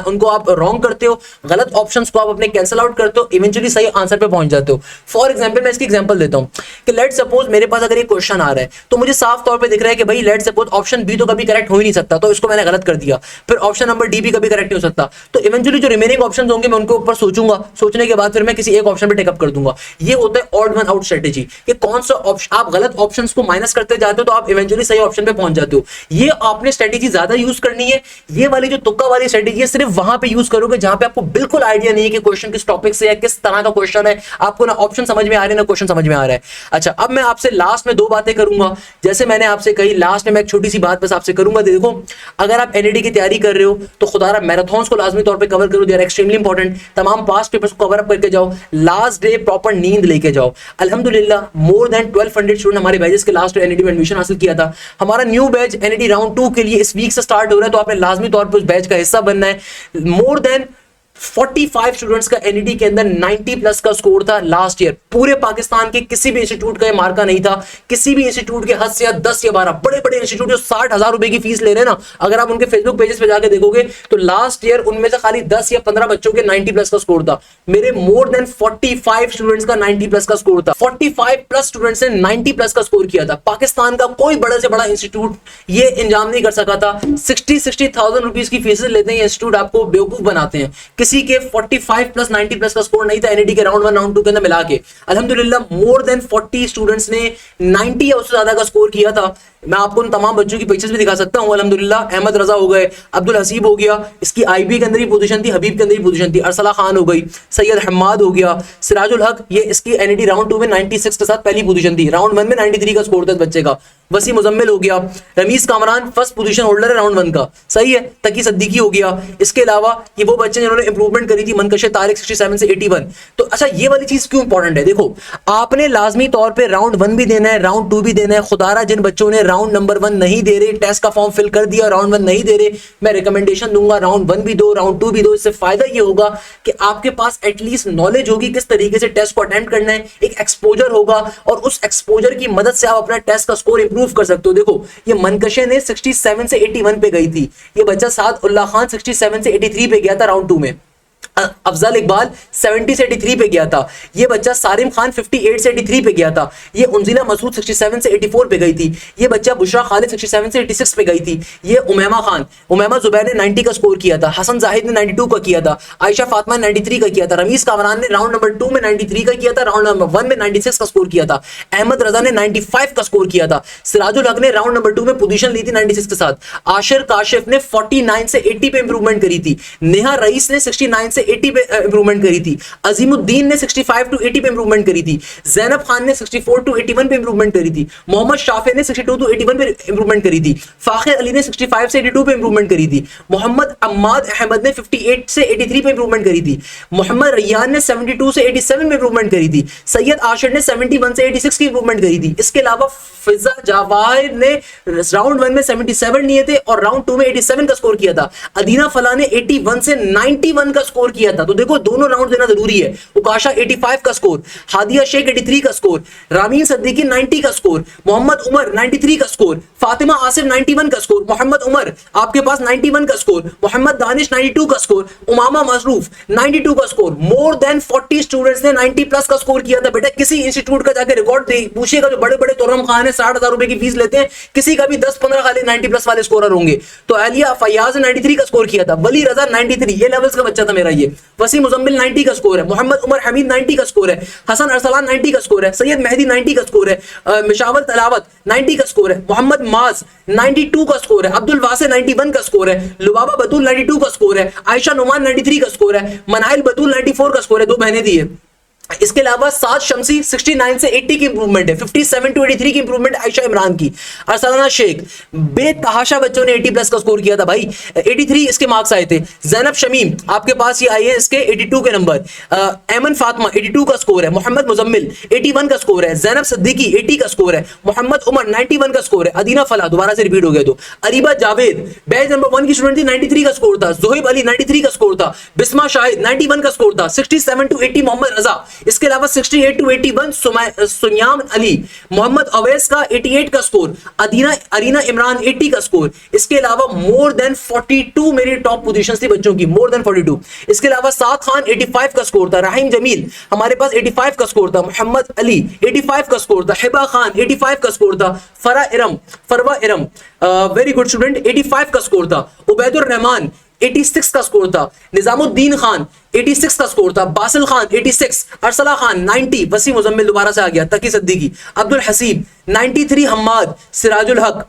Speaker 1: उनको आप रॉन्ग करते हो, गलत ऑप्शंस को आप अपने कैंसिल आउट करते हो, इवेंचुअली सही आंसर पे पहुंच जाते हो। फॉर एग्जांपल मैं इसकी एग्जांपल देता हूं कि लेट सपोज मेरे पास अगर ये क्वेश्चन आ रहा है तो मुझे साफ तौर पे दिख रहा है कि भाई लेट सपोज ऑप्शन बी तो कभी करेक्ट हो ही नहीं सकता, तो इसको मैंने गलत कर दिया, फिर ऑप्शन नंबर डी भी कभी करेक्ट नहीं हो सकता, तो इवेंचुअली जो रिमेनिंग ऑप्शंस होंगे मैं उनके ऊपर सोचूंगा, सोचने के बाद फिर मैं किसी एक ऑप्शन पे टेकअप कर दूंगा। ये होता है ऑड वन आउट स्ट्रेटेजी कि कौन सा ऑप्शन आप गलत ऑप्शंस को माइनस करते जाते हो तो आप इवेंचुअली सही ऑप्शन पे पहुंच जाते हो। ये आपने स्ट्रेटेजी ज्यादा यूज करनी है। ये वाली जो तुक्का वाली स्ट्रेटेजी है सिर्फ वहां पे यूज करोगे जहां पे आपको बिल्कुल आइडिया नहीं है कि क्वेश्चन किस टॉपिक से है, किस तरह का क्वेश्चन है, आपको ना ऑप्शन समझ में आ रहे हैं ना क्वेश्चन समझ में आ रहा है। अच्छा, अब मैं आपसे लास्ट में दो बातें करूंगा, जैसे मैंने आपसे कही लास्ट में मैं एक छोटी सी बात बस आपसे करूंगा। देखो अगर आप एनईडी की तैयारी कर रहे हो तो खुदारा मैराथन्स को लाजमी तौर पे कवर करो, दे आर एक्सट्रीमली इंपॉर्टेंट। तमाम पास्ट पेपर्स को कवर अप करके जाओ, लास्ट डे प्रॉपर नींद लेके जाओ। अल्हम्दुलिल्लाह मोर देन 1200 स्टूडेंट हमारे बैचेस के लास्ट एनईडी में एडमिशन हासिल किया था। हमारा न्यू बैच एनईडी राउंड 2 के लिए इस वीक से स्टार्ट हो रहा है, तो आपने लाजमी तौर पर उस बैच का हिस्सा बनना है। मोर देन 45 स्टूडेंट्स का एनईडी के अंदर 90 प्लस का स्कोर था लास्ट ईयर। पूरे पाकिस्तान के किसी भी इंस्टीट्यूट का ये मार्का नहीं था। किसी भी इंस्टीट्यूट के हद से 10 या 12 बड़े बड़े इंस्टीट्यूट जो 60,000 रुपए की फीस ले रहे हैं ना, अगर आप उनके फेसबुक पेजेस पे जाके देखोगे तो लास्ट ईयर उनमें से खाली 10 या 15 बच्चों के 90 प्लस का स्कोर था। मेरे मोर देन 45 स्टूडेंट्स का 90 प्लस का स्कोर था। 45 प्लस स्टूडेंट्स ने 90 प्लस का स्कोर किया था। पाकिस्तान का कोई बड़ा से बड़ा इंस्टीट्यूट ये इंजाम नहीं कर सका था। 60,000 रुपीज की फीसें लेते हैं इंस्टीट्यूट, आपको बेवकूफ बनाते हैं। किसी के 45 प्लस 90 प्लस का स्कोर नहीं था एनईडी के राउंड 1 राउंड 2 के अंदर मिला के। अल्हम्दुलिल्लाह मोर देन 40 स्टूडेंट्स ने 90 या उससे ज्यादा का स्कोर किया था। मैं आपको उन तमाम बच्चों की पिक्चर्स भी दिखा सकता हूं। अल्हम्दुलिल्लाह अहमद रजा हो गए, अब्दुल हसीब हो गया, इसकी आईबी के अंदर ही पोजीशन थी, हबीब के अंदर ही पोजीशन थी, अरसला खान हो गई, सैयद हम्माद हो गया, सिराजुल हक, ये इसकी एनईडी राउंड 2 में 96 के साथ पहली पोजीशन थी। राउंड 1 में 93 का स्कोर था इस बच्चे का। वसी मुजम्मिल हो गया, Rameez Kamran first position holder है राउंड 1 का, सही है। तकी सद्दीकी हो गया। इसके अलावा ये वो बच्चे जिन्होंने इंप्रूवमेंट करी थी, मनकशे तारिक 67 से 81। तो अच्छा, ये वाली चीज क्यों इंपॉर्टेंट है? देखो आपने लाजमी तौर पे राउंड 1 भी देना है, राउंड 2 भी देना है। खुदारा जिन बच्चों ने राउंड नंबर 1 नहीं दे रहे, टेस्ट का फॉर्म फिल कर दिया, राउंड 1 नहीं दे रहे, मैं रिकमेंडेशन दूंगा राउंड 1 भी दो, राउंड 2 भी दो। इससे फायदा ये होगा कि आपके पास एटलीस्ट नॉलेज होगी किस तरीके से टेस्ट को अटेम्प्ट करना है, एक एक्सपोजर होगा और उस एक्सपोजर की मदद से आप अपना टेस्ट का स्कोर इंप्रूव कर सकते हो। देखो ये मनकशे ने 67 से 81 पे गई थी, ये बच्चा साद उल्लाह खान 67 से 83 पे गया था राउंड 2 में। अफजल इकबाल 70 से 83 पे गया था। ये बच्चा सारिम खान 58 से 83 पे गया था। ये उन्जिला मसूद 67 से 84 पे गई थी। ये बच्चा बुशरा खालिद 67 से 86 पे गई थी। ये उमैमा जुबैर ने 90 का स्कोर किया था। हसन जाहिद ने 92 का किया था। आयशा फातिमा ने 93 का किया था। रमीज कामरान ने राउंड नंबर 2 में 93 का किया था, राउंड नंबर 1 में 96 का स्कोर किया था। अहमद रजा ने 95 का स्कोर किया था। सिराजुल हक ने राउंड नंबर 2 में पोजीशन ली थी 96 के साथ। आशिर काशिफ ने 49 से 80 पे इंप्रूवमेंट करी थी। नेहा रईस ने 69 से 80 पे इंप्रूवमेंट करी थी, अजीमुद्दीन ने 65 टू 80 पे इंप्रूवमेंट करी थी, जैनब खान ने 64 टू 81 पे इंप्रूवमेंट करी थी, मोहम्मद शाफे ने 62 टू 81 पे इंप्रूवमेंट करी थी, फाखिर अली ने 65 से 82 पे इंप्रूवमेंट करी थी, मोहम्मद अम्माद अहमद ने 58 से 83 पे इंप्रूवमेंट करी थी, मोहम्मद रैयान ने 72 से 87 में इंप्रूवमेंट करी थी, सैयद आशिर ने 71 से 86 की इंप्रूवमेंट करी थी। इसके अलावा फिजा जवाहिर ने राउंड 1 में 77 लिए थे और राउंड 2 में 87 का स्कोर किया था। अदीना फला ने 81 से 91 का स्कोर किया था। तो देखो दोनों राउंड देना जरूरी है। उकाशा 85 का स्कोर, हादिया शेख 83 का स्कोर, रामीन सद्दीकी 90 का स्कोर, मोहम्मद उमर 93 का स्कोर, फातिमा आसिफ 91 का स्कोर, मोहम्मद उमर आपके पास 91 का स्कोर, मोहम्मद दानिश 92 का स्कोर, उमामा मसरूफ 92 का स्कोर। मोर देन 40 स्टूडेंट्स ने 90 प्लस का स्कोर किया था। बेटा किसी इंस्टीट्यूट का जाकर रिकॉर्ड पूछिएगा, जो बड़े बड़े तोरम खान है 60,000 रुपए की फीस लेते हैं, किसी का भी 10-15 खाली 90 प्लस वाले स्कोरर होंगे। तो आलिया फयाज ने 93 का स्कोर किया था, वली रजा 93, ये लेवल्स का बच्चा था मेरा ये। वसीम मुजम्मिल 90 का स्कोर है, मोहम्मद उमर हमीद 90 का स्कोर है, हसन अरसलान 90 का स्कोर है, सैयद मेहदी 90 का स्कोर है, मिशावल तलावत 90 का स्कोर है, मोहम्मद माज 92 का स्कोर है, अब्दुल वासे 91 का स्कोर है, लुबाबा बतूल 92 का स्कोर है, आयशा नुमान 93 का स्कोर है, मनाइल बतूल 94 का स्कोर है, 2 बहनें दी है। इसके अलावा साद शमसी 69 से 80 की इंप्रूवमेंट है, 57 टू 83 की इंप्रूवमेंट आयशा इमरान की। अरसलाना शेख बेतहाशा बच्चों ने 80 प्लस का स्कोर किया था भाई, 83 इसके मार्क्स आए थे। जैनब शमीम आपके पास ये आई है इसके 82 के नंबर, ऐमन फातिमा 82 का स्कोर है, मोहम्मद मुजम्मिल 81 का स्कोर है, जैनब सिद्दीकी 80 का स्कोर है, मोहम्मद उमर 91 का स्कोर है, अदीना फला दोबारा से रिपीट हो गया। तो अरीबा जावेद बैच नंबर 1 की स्टूडेंट थी, 93 का स्कोर था, जोहिब अली 93 का स्कोर था, बिस्मा शाहिद 91 का स्कोर था, 67 टू 80 मोहम्मद रजा, इसके अलावा 68 टू 81 सुन्याम अली, मोहम्मद अवैस का 88 का स्कोर, अरीना इमरान 80 का स्कोर। इसके अलावा मोर देन 42 मेरी टॉप पोजीशंस थी बच्चों की, मोर देन 42। इसके अलावा साद खान 85 का स्कोर था, राहिम जमील हमारे पास 85 का स्कोर था, मोहम्मद अली 85 का स्कोर था, हिबा खान 85 का स्कोर था, फरवा इरम वेरी गुड स्टूडेंट 85 का स्कोर था, उबैदुर रहमान 86 का स्कोर था, निजामुद्दीन खान 86 का स्कोर था, बासिल खान 86, अरसला खान 90, वसीम मुजम्मिल दोबारा से आ गया, तकी सिद्दीकी, अब्दुल हसीब 93, हम्माद, सिराजुल हक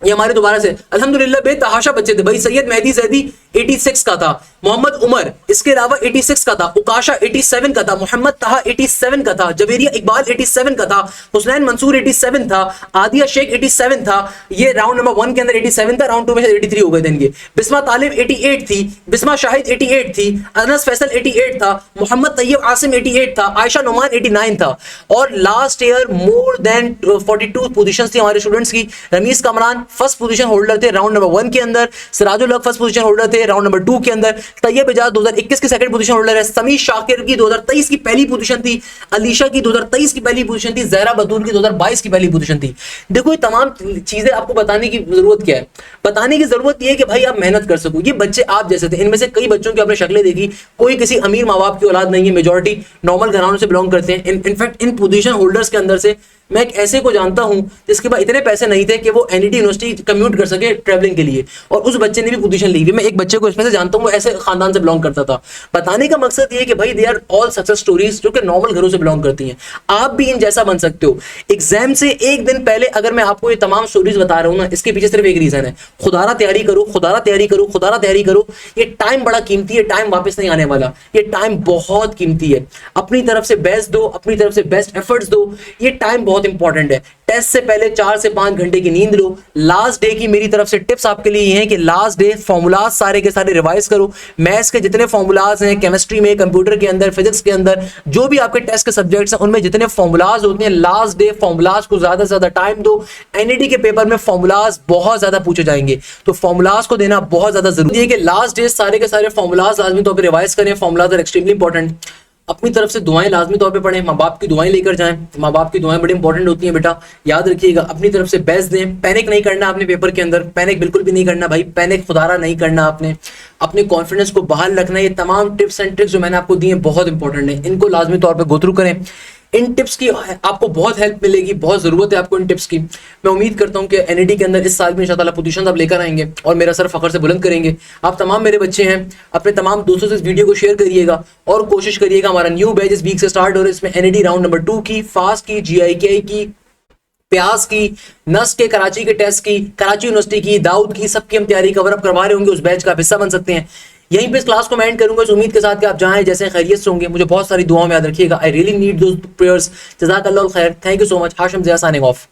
Speaker 1: ये हमारे दोबारा से अल्हम्दुलिल्लाह बेतहाशा बच्चे थे भाई। सैयद मेहदी जैदी 86 का था, मोहम्मद उमर इसके अलावा 86 का था, उकाशा 87 का था, मोहम्मद तहा 87 का था, जवेरिया इकबाल 87 का था, हुसनैन मंसूर 87 था, आदिया शेख 87 था। ये राउंड नंबर 1 के अंदर 87 था, राउंड 2 में 83 हो गए थे इनके। बिस्मा तालिब 88 थी, बिस्मा शाहिद 88 थी, अनस फैसल 88 था, मोहम्मद तैयब आसिम 88 था, आयशा नुमान 89 था। और last year more than 42 positions थी हमारे स्टूडेंट्स की। Rameez Kamran first position holder थे राउंड नंबर 1 के अंदर, Sirajul Haq first position holder थे राउंड नंबर 2 के अंदर, तैयब इजाज 2021 की सेकंड पोजीशन होल्डर है, समीर शाकिर की 2023 की पहली पोजीशन थी, अलीशा की 2023 की पहली पोजीशन थी, जहरा बतूल की 2022 की पहली पोजीशन थी। देखो ये तमाम चीजें आपको बताने की जरूरत क्या है? बताने की जरूरत यह है कि भाई आप मेहनत कर सको। ये बच्चे आप जैसे थे, इनमें से कई बच्चों की आपने शक्लें देखी, कोई किसी अमीर माँ बाप की औलाद नहीं है, मेजॉरिटी नॉर्मल घरानों से बिलोंग करते हैं। इनफैक्ट इन पोजीशन होल्डर्स के अंदर से मैं एक ऐसे को जानता हूं जिसके पास इतने पैसे नहीं थे कि वो एनईटी यूनिवर्सिटी कम्यूट कर सके ट्रैवलिंग के लिए, और उस बच्चे ने भी पोजीशन ली हुई। मैं एक बच्चे को इसमें से जानता हूं, वो ऐसे खानदान से बिलोंग करता था। बताने का मकसद ये है कि भाई they are all success stories जो कि नॉर्मल घरों से बिलोंग करती हैं। आप भी इन जैसा बन सकते हो। एग्जाम से एक दिन पहले अगर मैं आपको ये तमाम स्टोरीज बता रहा हूं ना, इसके पीछे सिर्फ एक रीजन है, खुदारा तैयारी करो, खुदारा तैयारी करो, खुदारा तैयारी करो। ये टाइम बड़ा कीमती है, टाइम वापस नहीं आने वाला, ये टाइम बहुत कीमती है। अपनी तरफ से बेस्ट दो, अपनी तरफ से बेस्ट एफर्ट्स दो, ये टाइम बहुत इंपॉर्टेंट है। टेस्ट से पहले 4 से 5 घंटे की नींद लो। लास्ट डे की मेरी तरफ से टिप्स आपके लिए ये हैं कि लास्ट डे फॉर्मूलाज सारे के सारे रिवाइज करो। मैथ्स के जितने फॉर्मूलाज हैं, केमिस्ट्री में, कंप्यूटर के अंदर, फिजिक्स के अंदर, जो भी आपके टेस्ट के सब्जेक्ट्स हैं उनमें जितने फॉर्मूलाज होते हैं, लास्ट डे फॉर्मूलाज को ज्यादा से ज्यादा टाइम दो। एनईटी के पेपर में फॉर्मूलाज बहुत ज्यादा पूछे जाएंगे, तो फॉर्मूलाज को देना बहुत ज्यादा जरूरी है कि लास्ट डे सारे के सारे फॉर्मूलाज लाजमी तौर पर रिवाइज करें। Formulas are extremely important. अपनी तरफ से दुआएं लाजमी तौर पे पढ़ें, माँ बाप की दुआएं लेकर जाएं। माँ बाप की दुआएं बड़ी इंपॉर्टेंट होती हैं बेटा, याद रखिएगा। अपनी तरफ से बेस्ट दें। पैनिक नहीं करना आपने पेपर के अंदर, पैनिक बिल्कुल भी नहीं करना भाई, पैनिक खुदारा नहीं करना आपने। अपने कॉन्फिडेंस को बहाल रखना। ये तमाम टिप्स एंड ट्रिक्स जो मैंने आपको दी हैं बहुत इंपॉर्टेंट है, इनको लाजमी तौर पर गो थ्रू करें। इन टिप्स की आपको बहुत हेल्प मिलेगी, बहुत जरूरत है आपको इन टिप्स की। मैं उम्मीद करता हूं कि एनईटी के अंदर इस साल में इंशाअल्लाह पोजीशन आप लेकर आएंगे और मेरा सर फखर से बुलंद करेंगे। आप तमाम मेरे बच्चे हैं, अपने तमाम दोस्तों से इस वीडियो को शेयर करिएगा और कोशिश करिएगा। हमारा न्यू बैच इस वीक से स्टार्ट हो रहा है, इसमें एनईटी राउंड नंबर 2 की, फास्ट की, जीआईके की प्यास की, नस के कराची के टेस्ट की, कराची यूनिवर्सिटी की, दाऊद की, सबकी हम तैयारी कवर अप करवा रहे होंगे, उस बैच का आप हिस्सा बन सकते हैं। यहीं पे इस क्लास को मैं एंड करूंगा इस उम्मीद के साथ कि आप जहां जैसे खैरियत से होंगे। मुझे बहुत सारी दुआओं में याद रखिएगा। I really need those prayers. जज़ाकल्लाह खैर। Thank you so much. Hashim Zia signing of.